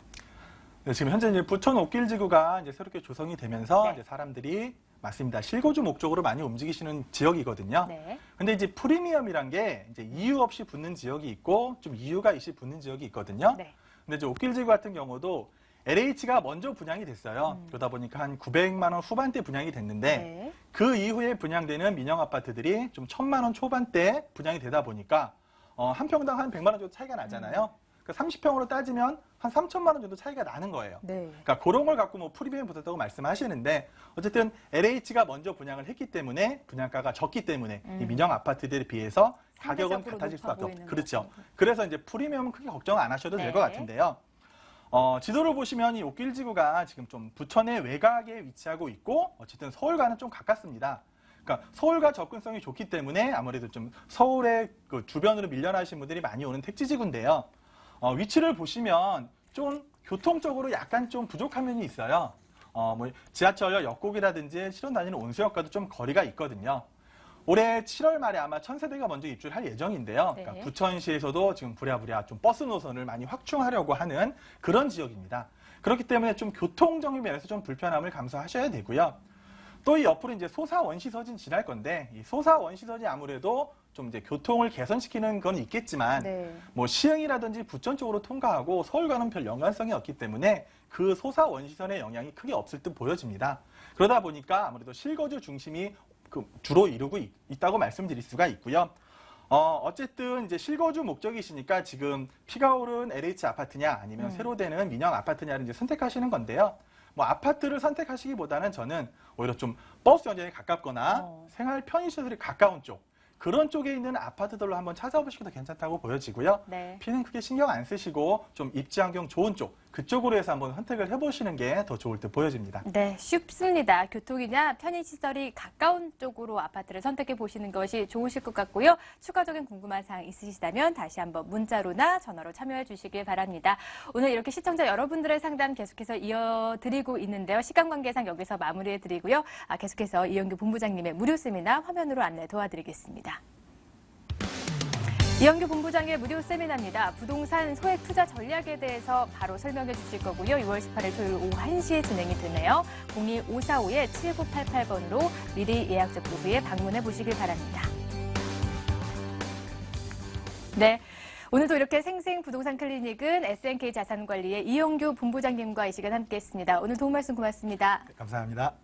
[SPEAKER 2] 네, 지금 현재 이제 부천 옥길지구가 이제 새롭게 조성이 되면서
[SPEAKER 1] 네.
[SPEAKER 2] 이제 사람들이 맞습니다. 실거주 목적으로 많이 움직이시는 지역이거든요.
[SPEAKER 1] 네.
[SPEAKER 2] 근데 이제 프리미엄이란 게 이제 이유 없이 붙는 지역이 있고 좀 이유가 있이 붙는 지역이 있거든요.
[SPEAKER 1] 네.
[SPEAKER 2] 근데 이제 옥길지구 같은 경우도 LH가 먼저 분양이 됐어요. 그러다 보니까 한 900만 원 후반대 분양이 됐는데
[SPEAKER 1] 네.
[SPEAKER 2] 그 이후에 분양되는 민영 아파트들이 좀 1000만 원 초반대 분양이 되다 보니까 한 평당 한 100만 원 정도 차이가 나잖아요. 그러니까 30평으로 따지면 한 3천만 원 정도 차이가 나는 거예요.
[SPEAKER 1] 네.
[SPEAKER 2] 그러니까 그런 걸 갖고 뭐 프리미엄 붙었다고 말씀하시는데 어쨌든 LH가 먼저 분양을 했기 때문에 분양가가 적기 때문에 이 민영 아파트들에 비해서 가격은
[SPEAKER 1] 상대적으로
[SPEAKER 2] 같아질
[SPEAKER 1] 높아
[SPEAKER 2] 수밖에 없죠.
[SPEAKER 1] 보이는
[SPEAKER 2] 그렇죠.
[SPEAKER 1] 거죠.
[SPEAKER 2] 그래서 이제 프리미엄은 크게 걱정 안 하셔도 될 것
[SPEAKER 1] 네.
[SPEAKER 2] 같은데요. 지도를 보시면 이 옥길지구가 지금 좀 부천의 외곽에 위치하고 있고 어쨌든 서울과는 좀 가깝습니다. 그러니까 서울과 접근성이 좋기 때문에 아무래도 좀 서울의 그 주변으로 밀려나신 분들이 많이 오는 택지지구인데요. 위치를 보시면 좀 교통적으로 약간 좀 부족한 면이 있어요. 뭐 지하철역 역곡이라든지 실온 다니는 온수역과도 좀 거리가 있거든요. 올해 7월 말에 아마 1000세대가 먼저 입주를 할 예정인데요.
[SPEAKER 1] 네.
[SPEAKER 2] 그러니까 부천시에서도 지금 부랴부랴 좀 버스 노선을 많이 확충하려고 하는 그런 지역입니다. 그렇기 때문에 좀 교통적인 면에서 좀 불편함을 감수하셔야 되고요. 또 이 옆으로 이제 소사 원시서진 지날 건데 이 소사 원시서진이 아무래도 좀 이제 교통을 개선시키는 건 있겠지만
[SPEAKER 1] 네.
[SPEAKER 2] 뭐 시흥이라든지 부천 쪽으로 통과하고 서울과는 별 연관성이 없기 때문에 그 소사 원시선의 영향이 크게 없을 듯 보여집니다. 그러다 보니까 아무래도 실거주 중심이 주로 이루고 있다고 말씀드릴 수가 있고요. 어쨌든 이제 실거주 목적이시니까 지금 피가 오른 LH 아파트냐 아니면 새로 되는 민영 아파트냐를 이제 선택하시는 건데요. 뭐 아파트를 선택하시기보다는 저는 오히려 좀 버스 연장에 가깝거나 생활 편의시설이 가까운 쪽 그런 쪽에 있는 아파트들로 한번 찾아보시기도 괜찮다고 보여지고요.
[SPEAKER 1] 네.
[SPEAKER 2] 피는 크게 신경 안 쓰시고 좀 입지 환경 좋은 쪽 그쪽으로 해서 한번 선택을 해보시는 게 더 좋을 듯 보여집니다.
[SPEAKER 1] 네, 쉽습니다. 교통이나 편의시설이 가까운 쪽으로 아파트를 선택해 보시는 것이 좋으실 것 같고요. 추가적인 궁금한 사항 있으시다면 다시 한번 문자로나 전화로 참여해 주시길 바랍니다. 오늘 이렇게 시청자 여러분들의 상담 계속해서 이어드리고 있는데요. 시간 관계상 여기서 마무리해 드리고요. 계속해서 이영규 본부장님의 무료 세미나 화면으로 안내 도와드리겠습니다. 이영규 본부장의 무료 세미나입니다. 부동산 소액 투자 전략에 대해서 바로 설명해 주실 거고요. 6월 18일 토요일 오후 1시에 진행이 되네요. 02545-7988번으로 미리 예약 접수 후에 방문해 보시길 바랍니다. 네. 오늘도 이렇게 생생 부동산 클리닉은 SNK 자산관리의 이영규 본부장님과 이 시간 함께했습니다. 오늘 도움 말씀 고맙습니다.
[SPEAKER 2] 네, 감사합니다.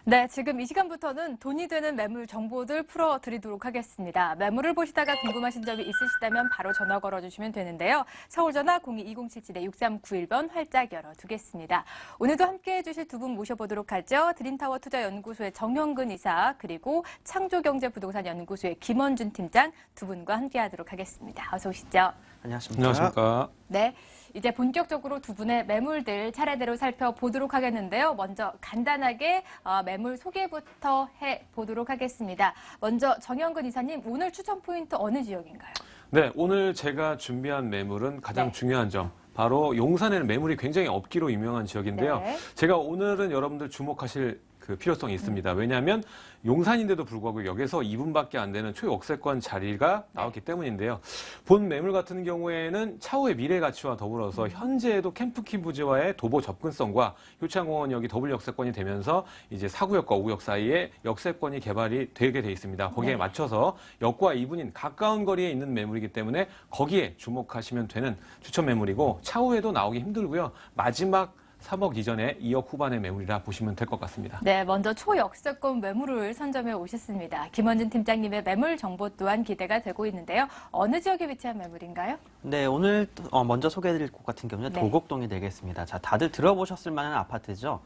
[SPEAKER 1] 네, 지금 이 시간부터는 돈이 되는 매물 정보들 풀어드리도록 하겠습니다. 매물을 보시다가 궁금하신 점이 있으시다면 바로 전화 걸어주시면 되는데요. 서울전화 02-2077-6391번 활짝 열어두겠습니다. 오늘도 함께해 주실 두 분 모셔보도록 하죠. 드림타워 투자연구소의 정형근 이사 그리고 창조경제부동산연구소의 김원준 팀장 두 분과 함께하도록 하겠습니다. 어서 오시죠.
[SPEAKER 5] 안녕하십니까.
[SPEAKER 1] 네, 이제 본격적으로 두 분의 매물들 차례대로 살펴보도록 하겠는데요. 먼저 간단하게 매물 소개부터 해보도록 하겠습니다. 먼저 정형근 이사님, 오늘 추천 포인트 어느 지역인가요?
[SPEAKER 5] 네, 오늘 제가 준비한 매물은 가장 중요한 점, 바로 용산에는 매물이 굉장히 없기로 유명한 지역인데요.
[SPEAKER 1] 네.
[SPEAKER 5] 제가 오늘은 여러분들 주목하실 그 필요성이 있습니다. 왜냐하면 용산인데도 불구하고 여기서 2분밖에 안 되는 초역세권 자리가 나왔기 때문인데요. 본 매물 같은 경우에는 차후의 미래 가치와 더불어서 현재에도 캠프키 부지와의 도보 접근성과 효창공원역이 더블 역세권이 되면서 이제 4구역과 5구역 사이에 역세권이 개발이 되게 돼 있습니다. 거기에 맞춰서 역과 2분인 가까운 거리에 있는 매물이기 때문에 거기에 주목하시면 되는 추천 매물이고 차후에도 나오기 힘들고요. 마지막 3억 이전에 2억 후반의 매물이라 보시면 될 것 같습니다.
[SPEAKER 1] 네, 먼저 초역세권 매물을 선점해 오셨습니다. 김원준 팀장님의 매물 정보 또한 기대가 되고 있는데요. 어느 지역에 위치한 매물인가요?
[SPEAKER 6] 네, 오늘 먼저 소개해드릴 곳 같은 경우는 도곡동이 되겠습니다. 자, 다들 들어보셨을 만한 아파트죠.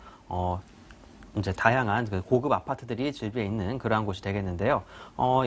[SPEAKER 6] 이제 다양한 고급 아파트들이 질비해 있는 그러한 곳이 되겠는데요.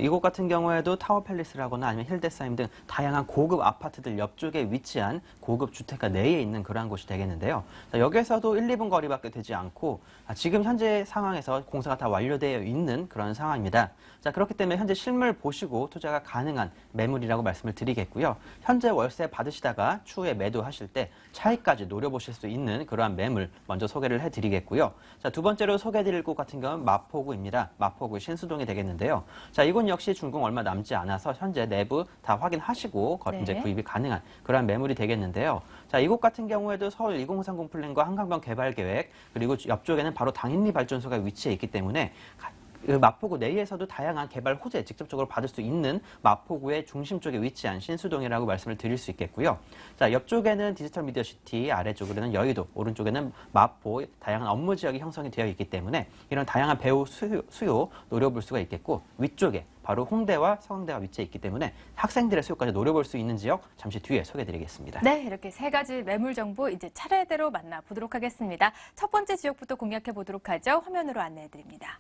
[SPEAKER 6] 이곳 같은 경우에도 타워팰리스라거나 아니면 힐데사임 등 다양한 고급 아파트들 옆쪽에 위치한 고급 주택가 내에 있는 그러한 곳이 되겠는데요. 자, 여기에서도 1, 2분 거리밖에 되지 않고 지금 현재 상황에서 공사가 다 완료되어 있는 그런 상황입니다. 자, 그렇기 때문에 현재 실물 보시고 투자가 가능한 매물이라고 말씀을 드리겠고요. 현재 월세 받으시다가 추후에 매도하실 때 차익까지 노려보실 수 있는 그러한 매물 먼저 소개를 해드리겠고요. 자, 두 번째로 소개해드릴 곳 같은 경우는 마포구입니다. 마포구 신수동이 되겠는데요. 자, 이곳 역시 준공 얼마 남지 않아서 현재 내부 다 확인하시고 이제 구입이 가능한 그러한 매물이 되겠는데요. 자, 이곳 같은 경우에도 서울 2030 플랜과 한강변 개발 계획 그리고 옆쪽에는 바로 당인리 발전소가 위치해 있기 때문에 마포구 내에서도 다양한 개발 호재 직접적으로 받을 수 있는 마포구의 중심 쪽에 위치한 신수동이라고 말씀을 드릴 수 있겠고요. 자, 옆쪽에는 디지털 미디어 시티, 아래쪽으로는 여의도, 오른쪽에는 마포, 다양한 업무 지역이 형성이 되어 있기 때문에 이런 다양한 배우 수요 노려볼 수가 있겠고, 위쪽에 바로 홍대와 서강대가 위치해 있기 때문에 학생들의 수요까지 노려볼 수 있는 지역 잠시 뒤에 소개해드리겠습니다.
[SPEAKER 1] 네, 이렇게 세 가지 매물 정보 이제 차례대로 만나보도록 하겠습니다. 첫 번째 지역부터 공략해 보도록 하죠. 화면으로 안내해드립니다.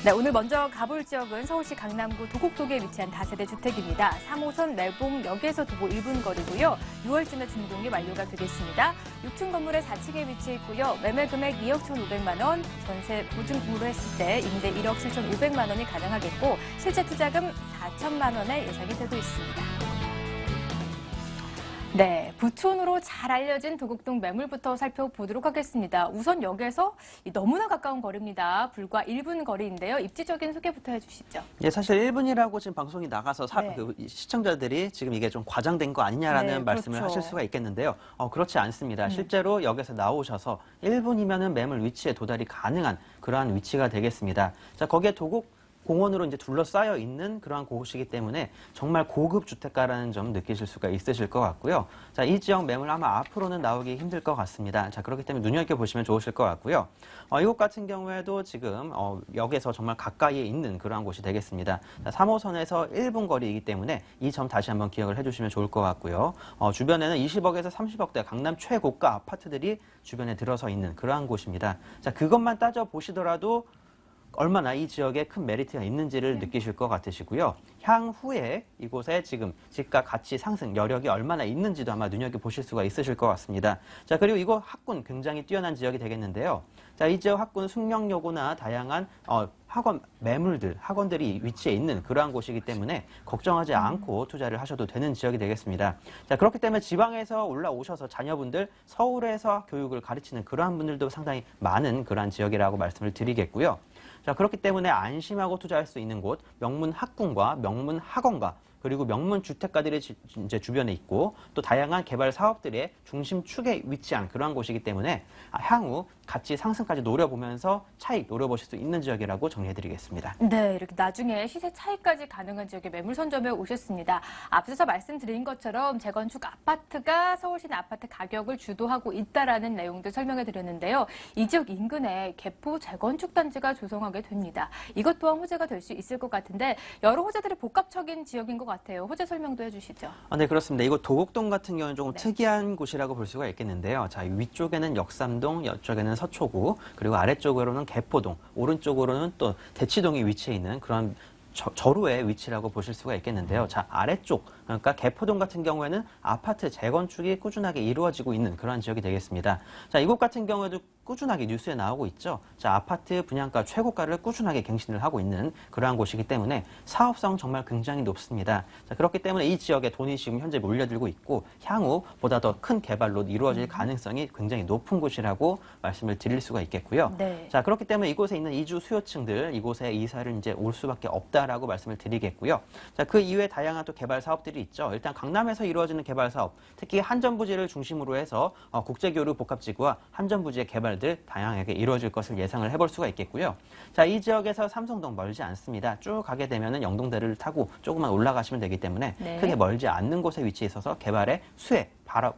[SPEAKER 1] 네, 오늘 먼저 가볼 지역은 서울시 강남구 도곡동에 위치한 다세대 주택입니다. 3호선 내봉역에서 도보 1분 거리고요. 6월쯤에 준공이 완료가 되겠습니다. 6층 건물의 4층에 위치해 있고요. 매매 금액 2억 1,500만 원, 전세 보증금으로 했을 때 임대 1억 7,500만 원이 가능하겠고 실제 투자금 4천만 원에 예상이 되고 있습니다. 네, 부촌으로 잘 알려진 도곡동 매물부터 살펴보도록 하겠습니다. 우선 역에서 너무나 가까운 거리입니다. 불과 1분 거리인데요. 입지적인 소개부터 해주시죠.
[SPEAKER 6] 예, 사실 1분이라고 지금 방송이 나가서 시청자들이 지금 이게 좀 과장된 거 아니냐라는 말씀을 하실 수가 있겠는데요. 그렇지 않습니다. 실제로 역에서 나오셔서 1분이면은 매물 위치에 도달이 가능한 그러한 위치가 되겠습니다. 자, 거기에 공원으로 이제 둘러싸여 있는 그러한 곳이기 때문에 정말 고급 주택가라는 점 느끼실 수가 있으실 것 같고요. 자, 이 지역 매물 아마 앞으로는 나오기 힘들 것 같습니다. 자, 그렇기 때문에 눈여겨보시면 좋으실 것 같고요. 이곳 같은 경우에도 지금 역에서 정말 가까이에 있는 그러한 곳이 되겠습니다. 자, 3호선에서 1분 거리이기 때문에 이 점 다시 한번 기억을 해주시면 좋을 것 같고요. 주변에는 20억에서 30억대 강남 최고가 아파트들이 주변에 들어서 있는 그러한 곳입니다. 자, 그것만 따져보시더라도 얼마나 이 지역에 큰 메리트가 있는지를 느끼실 것 같으시고요. 향후에 이곳에 지금 집값 가치 상승 여력이 얼마나 있는지도 아마 눈여겨보실 수가 있으실 것 같습니다. 자, 그리고 이곳 학군 굉장히 뛰어난 지역이 되겠는데요. 자, 이 지역 학군 숙명여고나 다양한 학원 매물들, 학원들이 위치해 있는 그러한 곳이기 때문에 걱정하지 않고 투자를 하셔도 되는 지역이 되겠습니다. 자, 그렇기 때문에 지방에서 올라오셔서 자녀분들 서울에서 교육을 가르치는 그러한 분들도 상당히 많은 그러한 지역이라고 말씀을 드리겠고요. 자, 그렇기 때문에 안심하고 투자할 수 있는 곳, 명문 학군과 명문 학원과 그리고 명문 주택가들이 이제 주변에 있고 또 다양한 개발 사업들의 중심축에 위치한 그러한 곳이기 때문에 향후 같이 상승까지 노려보면서 차익 노려보실 수 있는 지역이라고 정리해드리겠습니다.
[SPEAKER 1] 네, 이렇게 나중에 시세 차익까지 가능한 지역에 매물 선점해 오셨습니다. 앞서서 말씀드린 것처럼 재건축 아파트가 서울 시내 아파트 가격을 주도하고 있다라는 내용도 설명해 드렸는데요. 이 지역 인근에 개포 재건축 단지가 조성하게 됩니다. 이것 또한 호재가 될 수 있을 것 같은데 여러 호재들이 복합적인 지역인 것 같아요. 호재 설명도 해주시죠.
[SPEAKER 6] 네, 그렇습니다. 이곳 도곡동 같은 경우는 조금 특이한 곳이라고 볼 수가 있겠는데요. 자, 위쪽에는 역삼동, 옆쪽에는 서초구, 그리고 아래쪽으로는 개포동, 오른쪽으로는 또 대치동이 위치해 있는 그런 저로의 위치라고 보실 수가 있겠는데요. 자, 아래쪽, 그러니까 개포동 같은 경우에는 아파트 재건축이 꾸준하게 이루어지고 있는 그런 지역이 되겠습니다. 자, 이곳 같은 경우에도 꾸준하게 뉴스에 나오고 있죠. 자, 아파트 분양가 최고가를 꾸준하게 갱신을 하고 있는 그러한 곳이기 때문에 사업성 정말 굉장히 높습니다. 자, 그렇기 때문에 이 지역에 돈이 지금 현재 몰려들고 있고 향후 보다 더 큰 개발로 이루어질 가능성이 굉장히 높은 곳이라고 말씀을 드릴 수가 있겠고요.
[SPEAKER 1] 네.
[SPEAKER 6] 자, 그렇기 때문에 이곳에 있는 이주 수요층들 이곳에 이사를 이제 올 수밖에 없다라고 말씀을 드리겠고요. 자, 그 이외에 다양한 또 개발 사업들이 있죠. 일단 강남에서 이루어지는 개발 사업, 특히 한전부지를 중심으로 해서 국제교류 복합지구와 한전부지의 개발들 다양하게 이루어질 것을 예상을 해볼 수가 있겠고요. 자, 이 지역에서 삼성동 멀지 않습니다. 쭉 가게 되면은 영동대를 타고 조금만 올라가시면 되기 때문에
[SPEAKER 1] 네.
[SPEAKER 6] 크게 멀지 않는 곳에 위치해 있어서 개발의 수혜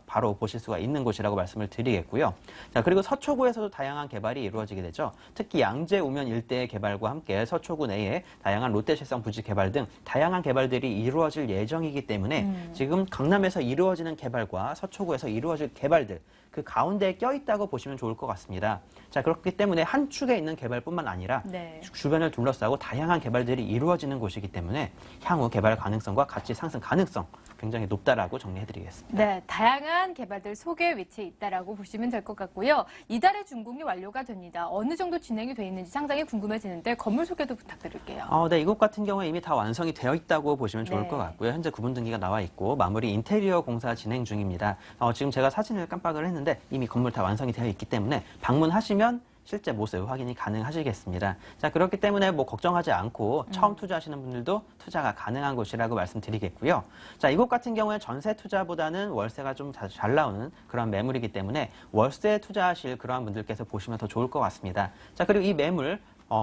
[SPEAKER 6] 바로 보실 수가 있는 곳이라고 말씀을 드리겠고요. 자, 그리고 서초구에서도 다양한 개발이 이루어지게 되죠. 특히 양재 우면 일대의 개발과 함께 서초구 내에 다양한 롯데실성 부지 개발 등 다양한 개발들이 이루어질 예정이기 때문에 지금 강남에서 이루어지는 개발과 서초구에서 이루어질 개발들 그 가운데에 껴있다고 보시면 좋을 것 같습니다. 자, 그렇기 때문에 한 축에 있는 개발뿐만 아니라
[SPEAKER 1] 네.
[SPEAKER 6] 주변을 둘러싸고 다양한 개발들이 이루어지는 곳이기 때문에 향후 개발 가능성과 가치 상승 가능성 굉장히 높다라고 정리해드리겠습니다.
[SPEAKER 1] 네, 다양한 개발들 속에 위치해 있다라고 보시면 될 것 같고요. 이달에 준공이 완료가 됩니다. 어느 정도 진행이 돼 있는지 상당히 궁금해지는데 건물 소개도 부탁드릴게요.
[SPEAKER 6] 네, 이곳 같은 경우에 이미 다 완성이 되어 있다고 보시면 좋을
[SPEAKER 1] 네.
[SPEAKER 6] 것 같고요. 현재 구분 등기가 나와 있고 마무리 인테리어 공사 진행 중입니다. 지금 제가 사진을 깜빡을 했는데 이미 건물 다 완성이 되어 있기 때문에 방문하시면 실제 모습 확인이 가능하시겠습니다. 자, 그렇기 때문에 뭐 걱정하지 않고 처음 투자하시는 분들도 투자가 가능한 곳이라고 말씀드리겠고요. 자, 이곳 같은 경우에 전세 투자보다는 월세가 좀 잘 나오는 그런 매물이기 때문에 월세 투자하실 그러한 분들께서 보시면 더 좋을 것 같습니다. 자, 그리고 이 매물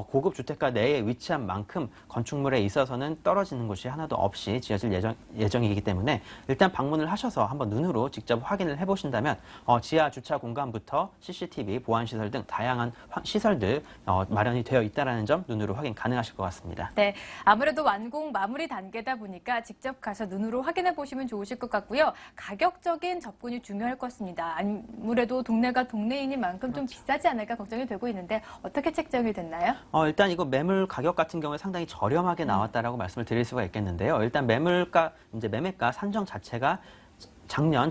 [SPEAKER 6] 고급 주택가 내에 위치한 만큼 건축물에 있어서는 떨어지는 곳이 하나도 없이 지어질 예정이기 때문에 일단 방문을 하셔서 한번 눈으로 직접 확인을 해보신다면 지하 주차 공간부터 CCTV, 보안시설 등 다양한 시설들 마련이 되어 있다는 점 눈으로 확인 가능하실 것 같습니다.
[SPEAKER 1] 네, 아무래도 완공 마무리 단계다 보니까 직접 가서 눈으로 확인해 보시면 좋으실 것 같고요. 가격적인 접근이 중요할 것 같습니다. 아무래도 동네가 동네이니 만큼 좀 비싸지 않을까 걱정이 되고 있는데 어떻게 책정이 됐나요?
[SPEAKER 6] 일단 이거 매물 가격 같은 경우에 상당히 저렴하게 나왔다라고 말씀을 드릴 수가 있겠는데요. 일단 매매가 산정 자체가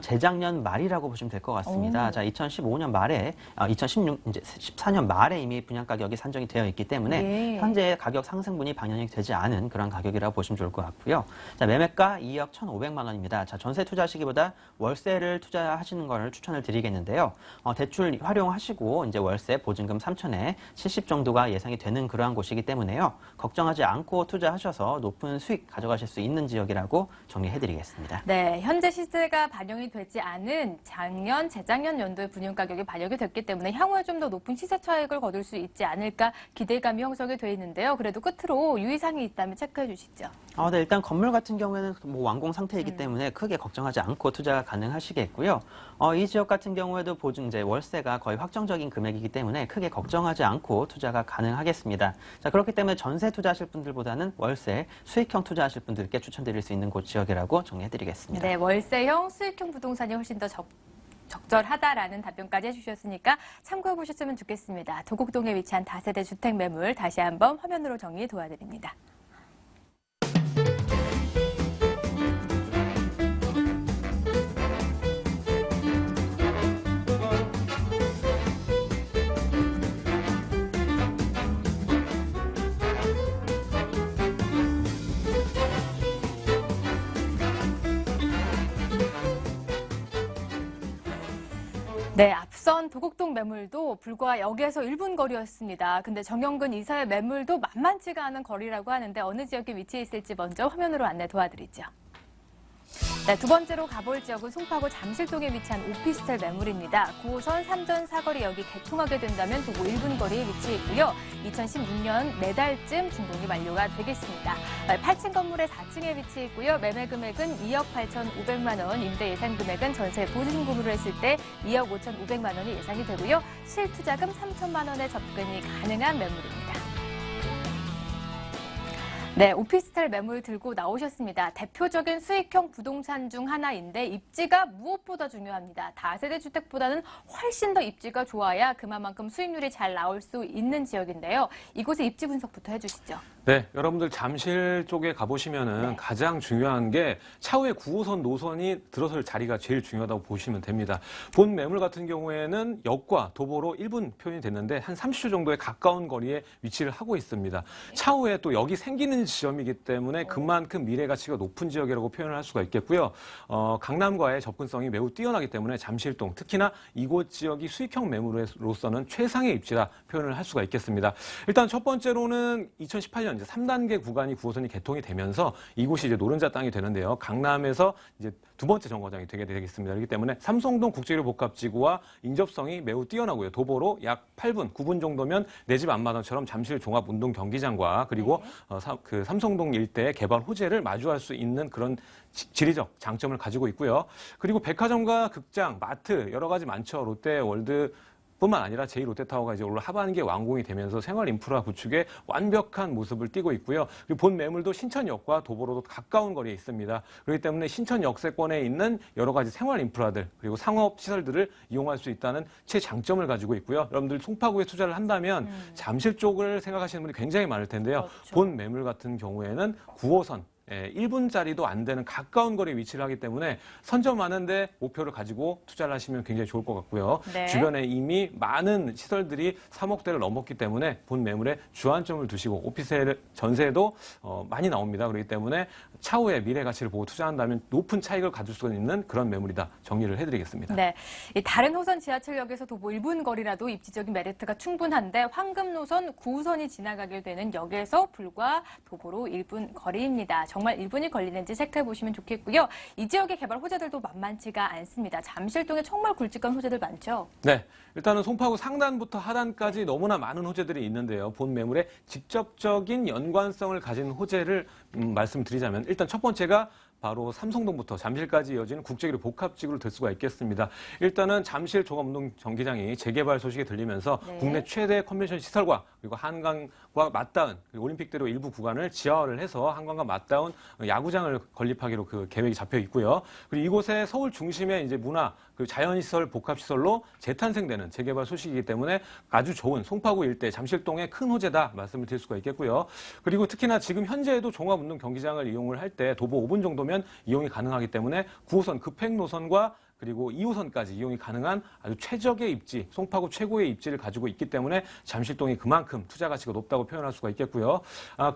[SPEAKER 6] 재작년 말이라고 보시면 될 것 같습니다. 자, 2015년 말에, 14년 말에 이미 분양 가격이 산정이 되어 있기 때문에
[SPEAKER 1] 네.
[SPEAKER 6] 현재 가격 상승분이 반영이 되지 않은 그런 가격이라고 보시면 좋을 것 같고요. 자, 매매가 2억 1,500만 원입니다. 자, 전세 투자하시기보다 월세를 투자하시는 것을 추천을 드리겠는데요. 대출 활용하시고 이제 월세 보증금 3천에 70 정도가 예상이 되는 그러한 곳이기 때문에요. 걱정하지 않고 투자하셔서 높은 수익 가져가실 수 있는 지역이라고 정리해드리겠습니다.
[SPEAKER 1] 네, 현재 시세가 반영이 되지 않은 작년, 재작년 연도의 분양 가격이 반영이 됐기 때문에 향후에 좀 더 높은 시세 차익을 거둘 수 있지 않을까 기대감이 형성이 되어 있는데요. 그래도 끝으로 유의사항이 있다면 체크해 주시죠.
[SPEAKER 6] 네, 일단 건물 같은 경우에는 뭐 완공 상태이기 때문에 크게 걱정하지 않고 투자가 가능하시겠고요. 이 지역 같은 경우에도 보증제, 월세가 거의 확정적인 금액이기 때문에 크게 걱정하지 않고 투자가 가능하겠습니다. 자, 그렇기 때문에 전세 투자하실 분들보다는 월세, 수익형 투자하실 분들께 추천드릴 수 있는 곳 지역이라고 정리해드리겠습니다.
[SPEAKER 1] 네, 월세형, 수익형 부동산이 훨씬 더 적절하다라는 답변까지 해주셨으니까 참고해 보셨으면 좋겠습니다. 도곡동에 위치한 다세대 주택 매물 다시 한번 화면으로 정리 도와드립니다. 네, 앞선 도곡동 매물도 불과 역에서 1분 거리였습니다. 근데 정영근 이사의 매물도 만만치가 않은 거리라고 하는데 어느 지역에 위치해 있을지 먼저 화면으로 안내 도와드리죠. 네, 두 번째로 가볼 지역은 송파구 잠실동에 위치한 오피스텔 매물입니다. 9호선 3전 사거리역이 개통하게 된다면 도보 1분 거리에 위치해 있고요. 2016년 내달쯤 준공이 완료가 되겠습니다. 8층 건물의 4층에 위치해 있고요. 매매 금액은 2억 8,500만 원, 임대 예상 금액은 전세 보증금으로 했을 때 2억 5,500만 원이 예상이 되고요. 실투자금 3천만 원의 접근이 가능한 매물입니다. 네, 오피스텔 매물 들고 나오셨습니다. 대표적인 수익형 부동산 중 하나인데 입지가 무엇보다 중요합니다. 다세대 주택보다는 훨씬 더 입지가 좋아야 그만큼 수익률이 잘 나올 수 있는 지역인데요. 이곳의 입지 분석부터 해주시죠.
[SPEAKER 5] 네, 여러분들 잠실 쪽에 가보시면은 가장 중요한 게 차후에 9호선 노선이 들어설 자리가 제일 중요하다고 보시면 됩니다. 본 매물 같은 경우에는 역과 도보로 1분 표현이 됐는데 한 30초 정도에 가까운 거리에 위치를 하고 있습니다. 차후에 또 여기 생기는 지점이기 때문에 그만큼 미래 가치가 높은 지역이라고 표현을 할 수가 있겠고요. 강남과의 접근성이 매우 뛰어나기 때문에 잠실동, 특히나 이곳 지역이 수익형 매물로서는 최상의 입지라 표현을 할 수가 있겠습니다. 일단 첫 번째로는 2018년 이제 3단계 구간이 9호선이 개통이 되면서 이곳이 이제 노른자 땅이 되는데요. 강남에서 이제 두 번째 정거장이 되게 되겠습니다. 그렇기 때문에 삼성동 국제유료 복합지구와 인접성이 매우 뛰어나고요. 도보로 약 8분, 9분 정도면 내 집 앞마당처럼 잠실 종합운동 경기장과 그리고 그 삼성동 일대의 개발 호재를 마주할 수 있는 그런 지리적 장점을 가지고 있고요. 그리고 백화점과 극장, 마트 여러 가지 많죠. 롯데월드 뿐만 아니라 제2롯데타워가 이제 올 하반기에 완공이 되면서 생활 인프라 구축에 완벽한 모습을 띠고 있고요. 그리고 본 매물도 신천역과 도보로도 가까운 거리에 있습니다. 그렇기 때문에 신천 역세권에 있는 여러 가지 생활 인프라들 그리고 상업 시설들을 이용할 수 있다는 최장점을 가지고 있고요. 여러분들 송파구에 투자를 한다면 잠실 쪽을 생각하시는 분이 굉장히 많을 텐데요.
[SPEAKER 1] 그렇죠.
[SPEAKER 5] 본 매물 같은 경우에는 9호선 1분짜리도 안 되는 가까운 거리에 위치를 하기 때문에 선점 많은데 목표를 가지고 투자를 하시면 굉장히 좋을 것 같고요.
[SPEAKER 1] 네.
[SPEAKER 5] 주변에 이미 많은 시설들이 3억대를 넘었기 때문에 본 매물에 주안점을 두시고 오피스텔 전세도 많이 나옵니다. 그렇기 때문에 차후에 미래 가치를 보고 투자한다면 높은 차익을 가질 수 있는 그런 매물이다. 정리를 해드리겠습니다.
[SPEAKER 1] 네, 이 다른 호선 지하철역에서 도보 1분 거리라도 입지적인 메리트가 충분한데 황금 노선 9호선이 지나가게 되는 역에서 불과 도보로 1분 거리입니다. 정말 1분이 걸리는지 체크해 보시면 좋겠고요. 이 지역의 개발 호재들도 만만치가 않습니다. 잠실동에 정말 굵직한 호재들 많죠?
[SPEAKER 5] 네, 일단은 송파구 상단부터 하단까지 너무나 많은 호재들이 있는데요. 본 매물에 직접적인 연관성을 가진 호재를 말씀드리자면 일단 첫 번째가 바로 삼성동부터 잠실까지 이어지는 국제기류 복합지구를 들 수가 있겠습니다. 일단은 잠실 종합운동 경기장이 재개발 소식이 들리면서 국내 최대 컨벤션 시설과 그리고 한강과 맞닿은 올림픽대로 일부 구간을 지하화를 해서 한강과 맞닿은 야구장을 건립하기로 그 계획이 잡혀 있고요. 그리고 이곳에 서울 중심의 이제 문화 그리고 자연시설 복합시설로 재탄생되는 재개발 소식이기 때문에 아주 좋은 송파구 일대 잠실동의 큰 호재다 말씀을 드릴 수가 있겠고요. 그리고 특히나 지금 현재에도 종합운동 경기장을 이용을 할 때 도보 5분 정도면 이용이 가능하기 때문에 9호선 급행 노선과 그리고 2호선까지 이용이 가능한 아주 최적의 입지, 송파구 최고의 입지를 가지고 있기 때문에 잠실동이 그만큼 투자 가치가 높다고 표현할 수가 있겠고요.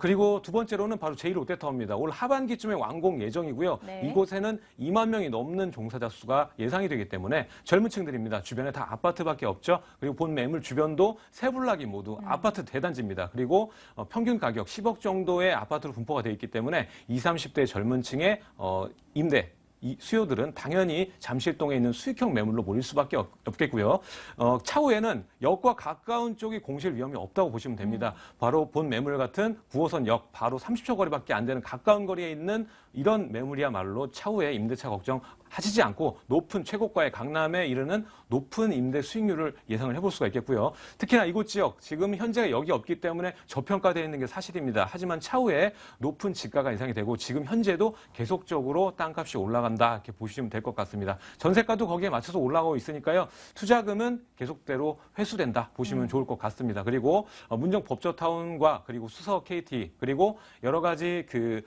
[SPEAKER 5] 그리고 두 번째로는 바로 제1롯데타워입니다. 올 하반기쯤에 완공 예정이고요. 이곳에는 2만 명이 넘는 종사자 수가 예상이 되기 때문에 젊은 층들입니다. 주변에 다 아파트밖에 없죠. 그리고 본 매물 주변도 세블락이 모두 아파트 대단지입니다. 그리고 평균 가격 10억 정도의 아파트로 분포가 되어 있기 때문에 20, 30대 젊은 층의 임대 이 수요들은 당연히 잠실동에 있는 수익형 매물로 몰릴 수밖에 없겠고요. 차후에는 역과 가까운 쪽이 공실 위험이 없다고 보시면 됩니다. 바로 본 매물 같은 9호선 역 바로 30초 거리밖에 안 되는 가까운 거리에 있는 이런 매물이야말로 차후에 임대차 걱정하시지 않고 높은 최고가의 강남에 이르는 높은 임대 수익률을 예상을 해볼 수가 있겠고요. 특히나 이곳 지역 지금 현재가 여기 없기 때문에 저평가되어 있는 게 사실입니다. 하지만 차후에 높은 지가가 예상이 되고 지금 현재도 계속적으로 땅값이 올라간다 이렇게 보시면 될 것 같습니다. 전세가도 거기에 맞춰서 올라가고 있으니까요. 투자금은 계속대로 회수된다 보시면 좋을 것 같습니다. 그리고 문정 법저타운과 그리고 수서 KT 그리고 여러 가지 그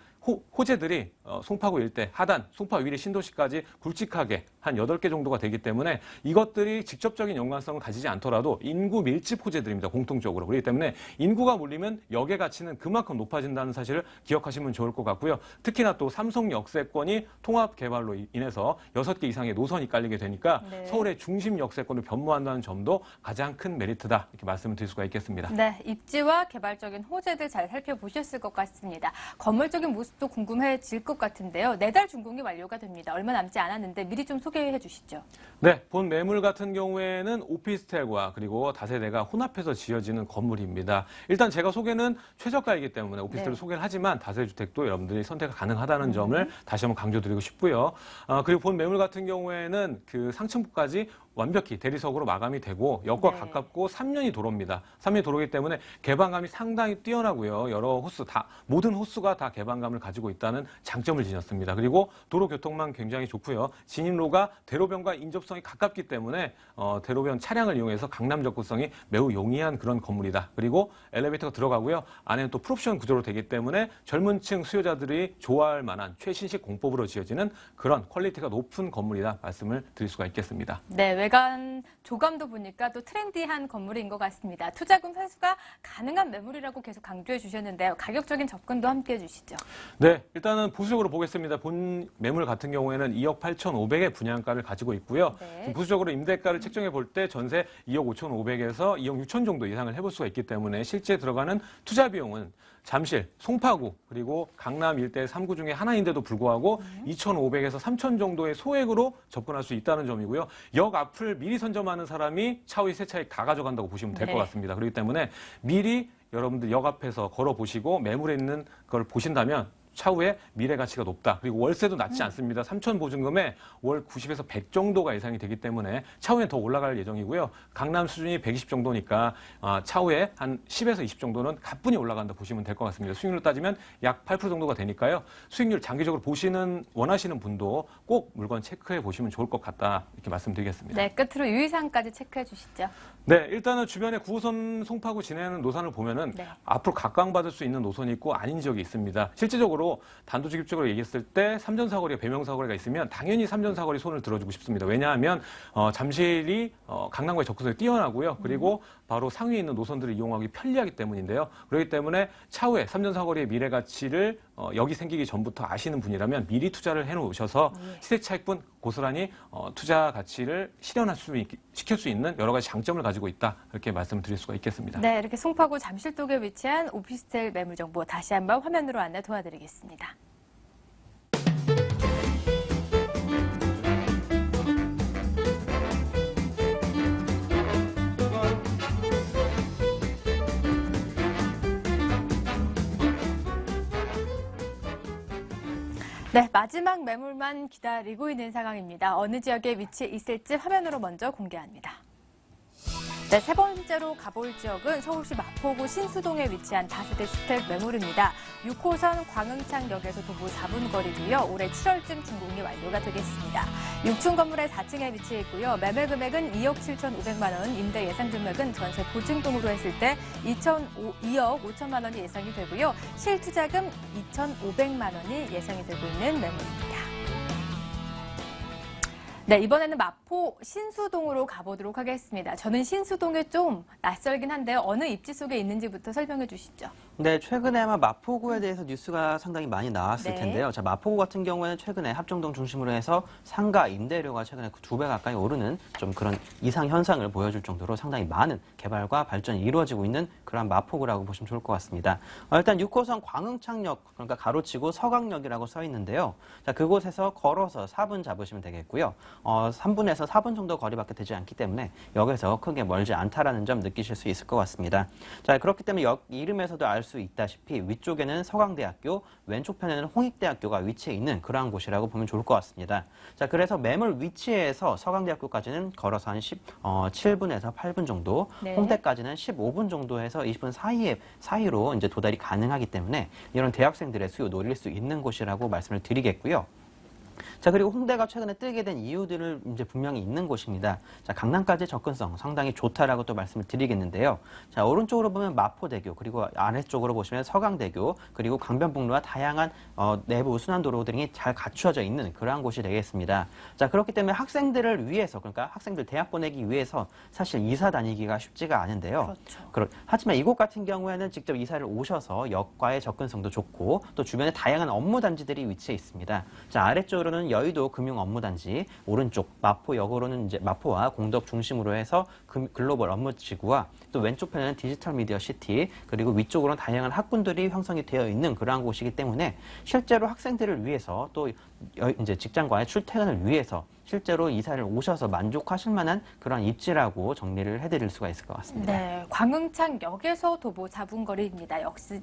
[SPEAKER 5] 호재들이 송파구 일대 하단, 송파 위례 신도시까지 굵직하게 한 8개 정도가 되기 때문에 이것들이 직접적인 연관성을 가지지 않더라도 인구 밀집 호재들입니다. 공통적으로. 그렇기 때문에 인구가 몰리면 역의 가치는 그만큼 높아진다는 사실을 기억하시면 좋을 것 같고요. 특히나 또 삼성 역세권이 통합 개발로 인해서 6개 이상의 노선이 깔리게 되니까
[SPEAKER 1] 네.
[SPEAKER 5] 서울의 중심 역세권을 변모한다는 점도 가장 큰 메리트다. 이렇게 말씀을 드릴 수가 있겠습니다.
[SPEAKER 1] 네, 입지와 개발적인 호재들 잘 살펴보셨을 것 같습니다. 건물적인 모습도 궁금해질 것 같은데요. 4달 준공이 완료가 됩니다. 얼마 남지 않았는데 미리 좀 소개해 주시죠.
[SPEAKER 5] 네, 본 매물 같은 경우에는 오피스텔과 그리고 다세대가 혼합해서 지어지는 건물입니다. 일단 제가 소개는 최저가이기 때문에 오피스텔을
[SPEAKER 1] 네.
[SPEAKER 5] 소개를 하지만 다세주택도 여러분들이 선택이 가능하다는 점을 다시 한번 강조드리고 싶고요. 그리고 본 매물 같은 경우에는 그 상층부까지 완벽히 대리석으로 마감이 되고 역과
[SPEAKER 1] 네.
[SPEAKER 5] 가깝고 3년이 도로입니다. 3년이 도로이기 때문에 개방감이 상당히 뛰어나고요. 여러 호수 모든 호수가 다 개방감을 가지고 있다는 장점을 지녔습니다. 그리고 도로 교통망 굉장히 좋고요. 진입로가 대로변과 인접성이 가깝기 때문에 대로변 차량을 이용해서 강남 접근성이 매우 용이한 그런 건물이다. 그리고 엘리베이터가 들어가고요. 안에는 또 풀옵션 구조로 되기 때문에 젊은 층 수요자들이 좋아할 만한 최신식 공법으로 지어지는 그런 퀄리티가 높은 건물이다 말씀을 드릴 수가 있겠습니다.
[SPEAKER 1] 네, 외관 조감도 보니까 또 트렌디한 건물인 것 같습니다. 투자금 회수가 가능한 매물이라고 계속 강조해 주셨는데요. 가격적인 접근도 함께 해 주시죠.
[SPEAKER 5] 네, 일단은 보수적으로 보겠습니다. 본 매물 같은 경우에는 2억 8,500의 분양가를 가지고 있고요.
[SPEAKER 1] 네.
[SPEAKER 5] 보수적으로 임대가를 책정해 볼 때 전세 2억 5,500에서 2억 6천 정도 예상을 해볼 수가 있기 때문에 실제 들어가는 투자 비용은 잠실, 송파구, 그리고 강남 일대 3구 중에 하나인데도 불구하고 2,500에서 3,000 정도의 소액으로 접근할 수 있다는 점이고요. 역 앞을 미리 선점하는 사람이 차후에 새 차익 다 가져간다고 보시면 될 것
[SPEAKER 1] 네.
[SPEAKER 5] 같습니다. 그렇기 때문에 미리 여러분들 역 앞에서 걸어보시고 매물에 있는 걸 보신다면 차후에 미래 가치가 높다. 그리고 월세도 낮지 않습니다. 3천 보증금에 월 90에서 100 정도가 예상이 되기 때문에 차후에 더 올라갈 예정이고요. 강남 수준이 120 정도니까 차후에 한 10에서 20 정도는 가뿐히 올라간다 보시면 될 것 같습니다. 수익률 따지면 약 8% 정도가 되니까요. 수익률 장기적으로 원하시는 분도 꼭 물건 체크해 보시면 좋을 것 같다. 이렇게 말씀드리겠습니다.
[SPEAKER 1] 네, 끝으로 유의사항까지 체크해 주시죠.
[SPEAKER 5] 네, 일단은 주변에 9호선 송파구 진행하는 노선을 보면은
[SPEAKER 1] 네.
[SPEAKER 5] 앞으로 각광받을 수 있는 노선이 있고 아닌 지역이 있습니다. 실질적으로 단도직입적으로 얘기했을 때 삼전사거리가 배명사거리가 있으면 당연히 삼전사거리 손을 들어주고 싶습니다. 왜냐하면 잠실이 강남과의 접근성이 뛰어나고요. 그리고 바로 상위에 있는 노선들을 이용하기 편리하기 때문인데요. 그렇기 때문에 차후에 삼전사거리의 미래 가치를 여기 생기기 전부터 아시는 분이라면 미리 투자를 해놓으셔서 시세 차익분 고스란히 투자 가치를 시킬 수 있는 여러 가지 장점을 가지고 있다. 이렇게 말씀을 드릴 수가 있겠습니다.
[SPEAKER 1] 네, 이렇게 송파구 잠실동에 위치한 오피스텔 매물 정보 다시 한번 화면으로 안내 도와드리겠습니다. 네, 마지막 매물만 기다리고 있는 상황입니다. 어느 지역에 위치해 있을지 화면으로 먼저 공개합니다. 네, 세 번째로 가볼 지역은 서울시 마포구 신수동에 위치한 다세대 주택 매물입니다. 6호선 광흥창역에서 도보 4분 거리고요. 올해 7월쯤 준공이 완료가 되겠습니다. 6층 건물의 4층에 위치해 있고요. 매매 금액은 2억 7,500만 원, 임대 예상 금액은 전세 보증금으로 했을 때 2억 5천만 원이 예상이 되고요. 실투자금 2,500만 원이 예상이 되고 있는 매물입니다. 네, 이번에는 마포 신수동으로 가보도록 하겠습니다. 저는 신수동에 좀 낯설긴 한데 어느 입지 속에 있는지부터 설명해 주시죠.
[SPEAKER 6] 네, 최근에 아마 마포구에 대해서 뉴스가 상당히 많이 나왔을
[SPEAKER 1] 네.
[SPEAKER 6] 텐데요. 자, 마포구 같은 경우에는 최근에 합정동 중심으로 해서 상가 임대료가 최근에 2배 가까이 오르는 좀 그런 이상 현상을 보여줄 정도로 상당히 많은 개발과 발전이 이루어지고 있는 그런 마포구라고 보시면 좋을 것 같습니다. 일단 6호선 광흥창역, 그러니까 가로치고 서강역이라고 써 있는데요. 자, 그곳에서 걸어서 4분 잡으시면 되겠고요. 3분에서 4분 정도 거리밖에 되지 않기 때문에 역에서 크게 멀지 않다라는 점 느끼실 수 있을 것 같습니다. 자, 그렇기 때문에 역 이름에서도 알 수 있다시피 위쪽에는 서강대학교, 왼쪽 편에는 홍익대학교가 위치해 있는 그러한 곳이라고 보면 좋을 것 같습니다. 자, 그래서 매물 위치에서 서강대학교까지는 걸어서 한 7분에서 8분 정도,
[SPEAKER 1] 네.
[SPEAKER 6] 홍대까지는 15분 정도에서 20분 사이로 이제 도달이 가능하기 때문에 이런 대학생들의 수요 노릴 수 있는 곳이라고 말씀을 드리겠고요. 자, 그리고 홍대가 최근에 뜨게 된 이유들을 이제 분명히 있는 곳입니다. 자, 강남까지 접근성 상당히 좋다라고 또 말씀을 드리겠는데요. 자, 오른쪽으로 보면 마포대교, 그리고 아래쪽으로 보시면 서강대교, 그리고 강변북로와 다양한 내부 순환도로 등이 잘 갖추어져 있는 그러한 곳이 되겠습니다. 자, 그렇기 때문에 학생들을 위해서, 그러니까 학생들 대학 보내기 위해서 사실 이사 다니기가 쉽지가 않은데요. 하지만 이곳 같은 경우에는 직접 이사를 오셔서 역과의 접근성도 좋고 또 주변에 다양한 업무 단지들이 위치해 있습니다. 자, 아래쪽으로는 여의도 금융 업무 단지, 오른쪽 마포역으로는 이제 마포와 공덕 중심으로 해서 글로벌 업무 지구와 또 왼쪽 편에는 디지털 미디어 시티, 그리고 위쪽으로는 다양한 학군들이 형성이 되어 있는 그러한 곳이기 때문에 실제로 학생들을 위해서 또 이제 직장과의 출퇴근을 위해서 실제로 이사를 오셔서 만족하실 만한 그런 입지라고 정리를 해드릴 수가 있을 것 같습니다.
[SPEAKER 1] 네, 광흥창역에서 도보 4분 거리입니다.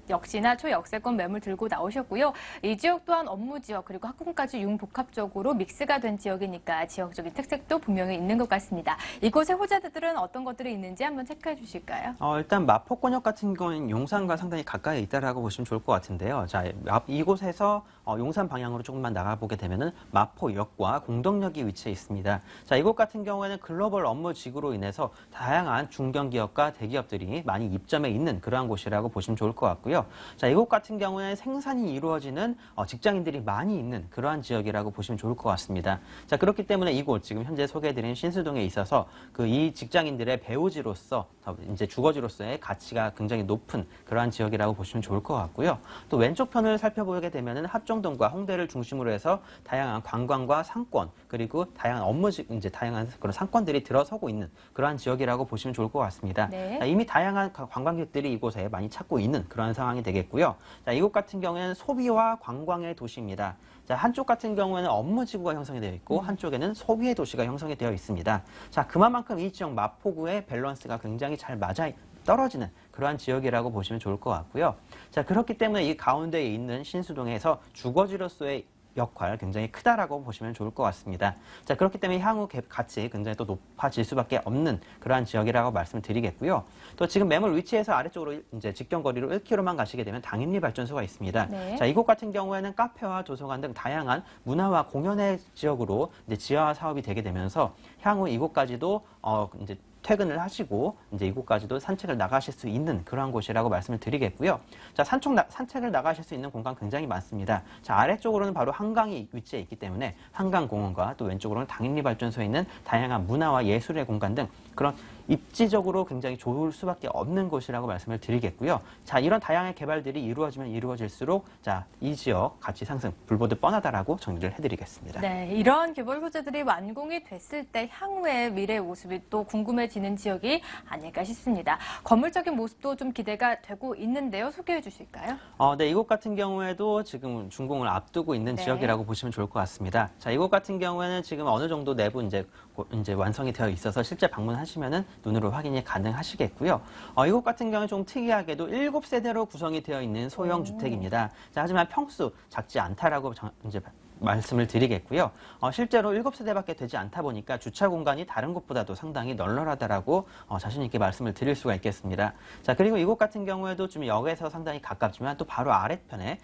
[SPEAKER 1] 역시나 초역세권 매물 들고 나오셨고요. 이 지역 또한 업무 지역 그리고 학군까지 융복합적으로 믹스가 된 지역이니까 지역적인 특색도 분명히 있는 것 같습니다. 이곳의 호재들은 어떤 것들이 있는지 한번 체크해 주실까요?
[SPEAKER 6] 일단 마포권역 같은 경우는 용산과 상당히 가까이 있다라고 보시면 좋을 것 같은데요. 자, 이곳에서 용산 방향으로 조금만 나가보게 되면은 마포역과 공덕역이 위치해 있습니다. 자, 이곳 같은 경우에는 글로벌 업무 지구로 인해서 다양한 중견기업과 대기업들이 많이 입점해 있는 그러한 곳이라고 보시면 좋을 것 같고요. 자, 이곳 같은 경우에는 생산이 이루어지는 직장인들이 많이 있는 그러한 지역이라고 보시면 좋을 것 같습니다. 자, 그렇기 때문에 이곳 지금 현재 소개해드린 신수동에 있어서 이 직장인들의 배우지로서 이제 주거지로서의 가치가 굉장히 높은 그러한 지역이라고 보시면 좋을 것 같고요. 또 왼쪽 편을 살펴보게 되면은 합정동과 홍대를 중심으로 해서 다양한 관광과 상권 그리고 다양한 이제 다양한 그런 상권들이 들어서고 있는 그러한 지역이라고 보시면 좋을 것 같습니다.
[SPEAKER 1] 네.
[SPEAKER 6] 자, 이미 다양한 관광객들이 이곳에 많이 찾고 있는 그러한 상황이 되겠고요. 자, 이곳 같은 경우에는 소비와 관광의 도시입니다. 자, 한쪽 같은 경우에는 업무 지구가 형성이 되어 있고 한쪽에는 소비의 도시가 형성이 되어 있습니다. 자, 그만큼 이 지역 마포구의 밸런스가 굉장히 잘 맞아 떨어지는 그러한 지역이라고 보시면 좋을 것 같고요. 자, 그렇기 때문에 이 가운데에 있는 신수동에서 주거지로서의 역할 굉장히 크다라고 보시면 좋을 것 같습니다. 자, 그렇기 때문에 향후 가치 굉장히 또 높아질 수밖에 없는 그러한 지역이라고 말씀을 드리겠고요. 또 지금 매물 위치에서 아래쪽으로 이제 직경거리로 1km만 가시게 되면 당인리 발전소가 있습니다.
[SPEAKER 1] 네.
[SPEAKER 6] 자, 이곳 같은 경우에는 카페와 도서관 등 다양한 문화와 공연의 지역으로 이제 지하 사업이 되게 되면서 향후 이곳까지도 이제 퇴근을 하시고 이제 이곳까지도 산책을 나가실 수 있는 그러한 곳이라고 말씀을 드리겠고요. 자, 산책을 나가실 수 있는 공간 굉장히 많습니다. 자, 아래쪽으로는 바로 한강이 위치해 있기 때문에 한강공원과 또 왼쪽으로는 당인리 발전소에 있는 다양한 문화와 예술의 공간 등 그런 입지적으로 굉장히 좋을 수밖에 없는 곳이라고 말씀을 드리겠고요. 자, 이런 다양한 개발들이 이루어지면 이루어질수록 자, 이 지역 가치 상승 불보듯 뻔하다라고 정리를 해드리겠습니다.
[SPEAKER 1] 네, 이런 개발 호재들이 완공이 됐을 때 향후의 미래의 모습이 또 궁금해지는 지역이 아닐까 싶습니다. 건물적인 모습도 좀 기대가 되고 있는데요. 소개해 주실까요?
[SPEAKER 6] 네, 이곳 같은 경우에도 지금 준공을 앞두고 있는 지역이라고 보시면 좋을 것 같습니다. 자, 이곳 같은 경우에는 지금 어느 정도 내부 이제 완성이 되어 있어서 실제 방문하시면은 눈으로 확인이 가능하시겠고요. 이곳 같은 경우는 좀 특이하게도 7세대로 구성이 되어 있는 소형 주택입니다. 자, 하지만 평수 작지 않다라고 이제 말씀을 드리겠고요. 실제로 7세대밖에 되지 않다 보니까 주차 공간이 다른 곳보다도 상당히 널널하다라고 자신 있게 말씀을 드릴 수가 있겠습니다. 자, 그리고 이곳 같은 경우에도 좀 역에서 상당히 가깝지만 또 바로 아래편에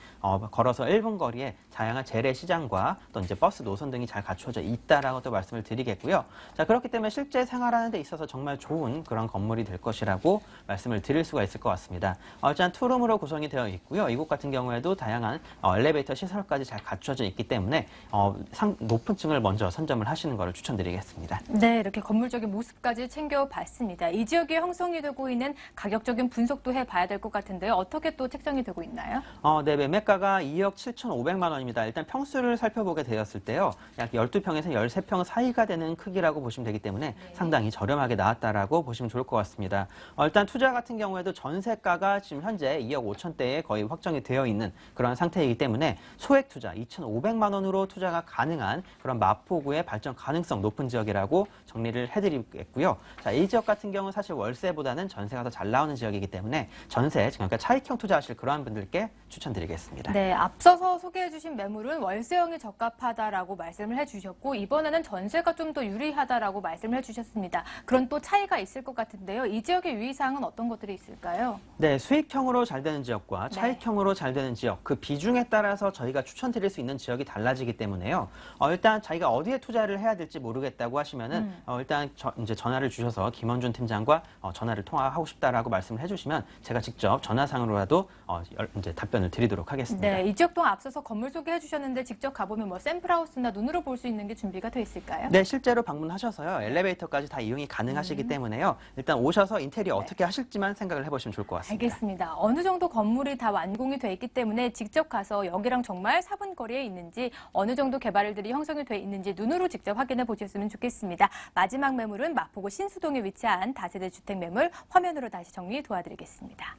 [SPEAKER 6] 걸어서 1분 거리에 다양한 재래시장과 또 이제 버스 노선 등이 잘 갖추어져 있다라고 또 말씀을 드리겠고요. 자, 그렇기 때문에 실제 생활하는 데 있어서 정말 좋은 그런 건물이 될 것이라고 말씀을 드릴 수가 있을 것 같습니다. 일단 투룸으로 구성이 되어 있고요. 이곳 같은 경우에도 다양한 엘리베이터 시설까지 잘 갖추어져 있기 때문에 높은 층을 먼저 선점을 하시는 것을 추천드리겠습니다.
[SPEAKER 1] 네, 이렇게 건물적인 모습까지 챙겨봤습니다. 이 지역에 형성이 되고 있는 가격적인 분석도 해봐야 될 것 같은데요. 어떻게 또 책정이 되고 있나요?
[SPEAKER 6] 네, 매매가가 2억 7,500만 원입니다. 일단 평수를 살펴보게 되었을 때요. 약 12평에서 13평 사이가 되는 크기라고 보시면 되기 때문에 상당히 저렴하게 나왔다라고 보시면 좋을 것 같습니다. 일단 투자 같은 경우에도 전세가가 지금 현재 2억 5천대에 거의 확정이 되어 있는 그런 상태이기 때문에 소액 투자 2,500만 원으로 투자가 가능한 그런 마포구의 발전 가능성 높은 지역이라고 정리를 해드리겠고요. 자, 이 지역 같은 경우는 사실 월세보다는 전세가 더 잘 나오는 지역이기 때문에 전세, 그러니까 차익형 투자하실 그러한 분들께 추천드리겠습니다.
[SPEAKER 1] 네, 앞서서 소개해 주신 매물은 월세형이 적합하다라고 말씀을 해주셨고 이번에는 전세가 좀 더 유리하다라고 말씀을 해주셨습니다. 그런 또 차이가 있을 것 같은데요. 이 지역의 유의사항은 어떤 것들이 있을까요?
[SPEAKER 6] 네, 수익형으로 잘 되는 지역과 차익형으로 잘 되는 지역, 그 비중에 따라서 저희가 추천드릴 수 있는 지역이 달라지기 때문에요. 일단 자기가 어디에 투자를 해야 될지 모르겠다고 하시면은 일단 이제 전화를 주셔서 김원준 팀장과 전화를 통화하고 싶다라고 말씀을 해주시면 제가 직접 전화상으로라도 이제 답변을 드리도록 하겠습니다.
[SPEAKER 1] 네, 이 지역 동안 앞서서 건물 소개해 주셨는데 직접 가보면 뭐 샘플하우스나 눈으로 볼 수 있는 게 준비가 돼 있을까요?
[SPEAKER 6] 네, 실제로 방문하셔서요. 엘리베이터까지 다 이용이 가능하시기 때문에요. 일단 오셔서 인테리어 어떻게 하실지만 생각을 해보시면 좋을 것 같습니다.
[SPEAKER 1] 알겠습니다. 어느 정도 건물이 다 완공이 돼 있기 때문에 직접 가서 여기랑 정말 사분거리에 있는지 어느 정도 개발들이 형성이 돼 있는지 눈으로 직접 확인해 보셨으면 좋겠습니다. 마지막 매물은 마포구 신수동에 위치한 다세대 주택 매물 화면으로 다시 정리 도와드리겠습니다.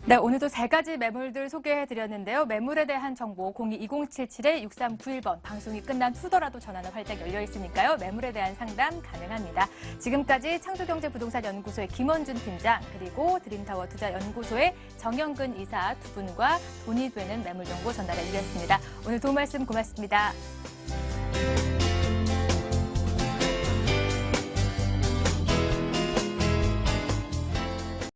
[SPEAKER 1] 네, 오늘도 세 가지 매물들 소개해드렸는데요. 매물에 대한 정보 02-2077-6391번 방송이 끝난 후더라도 전화는 활짝 열려 있으니까요. 매물에 대한 상담 가능합니다. 지금까지 창조경제부동산연구소의 김원준 팀장 그리고 드림타워 투자연구소의 정영근 이사 두 분과 돈이 되는 매물 정보 전달해드렸습니다. 오늘 도움 말씀 고맙습니다.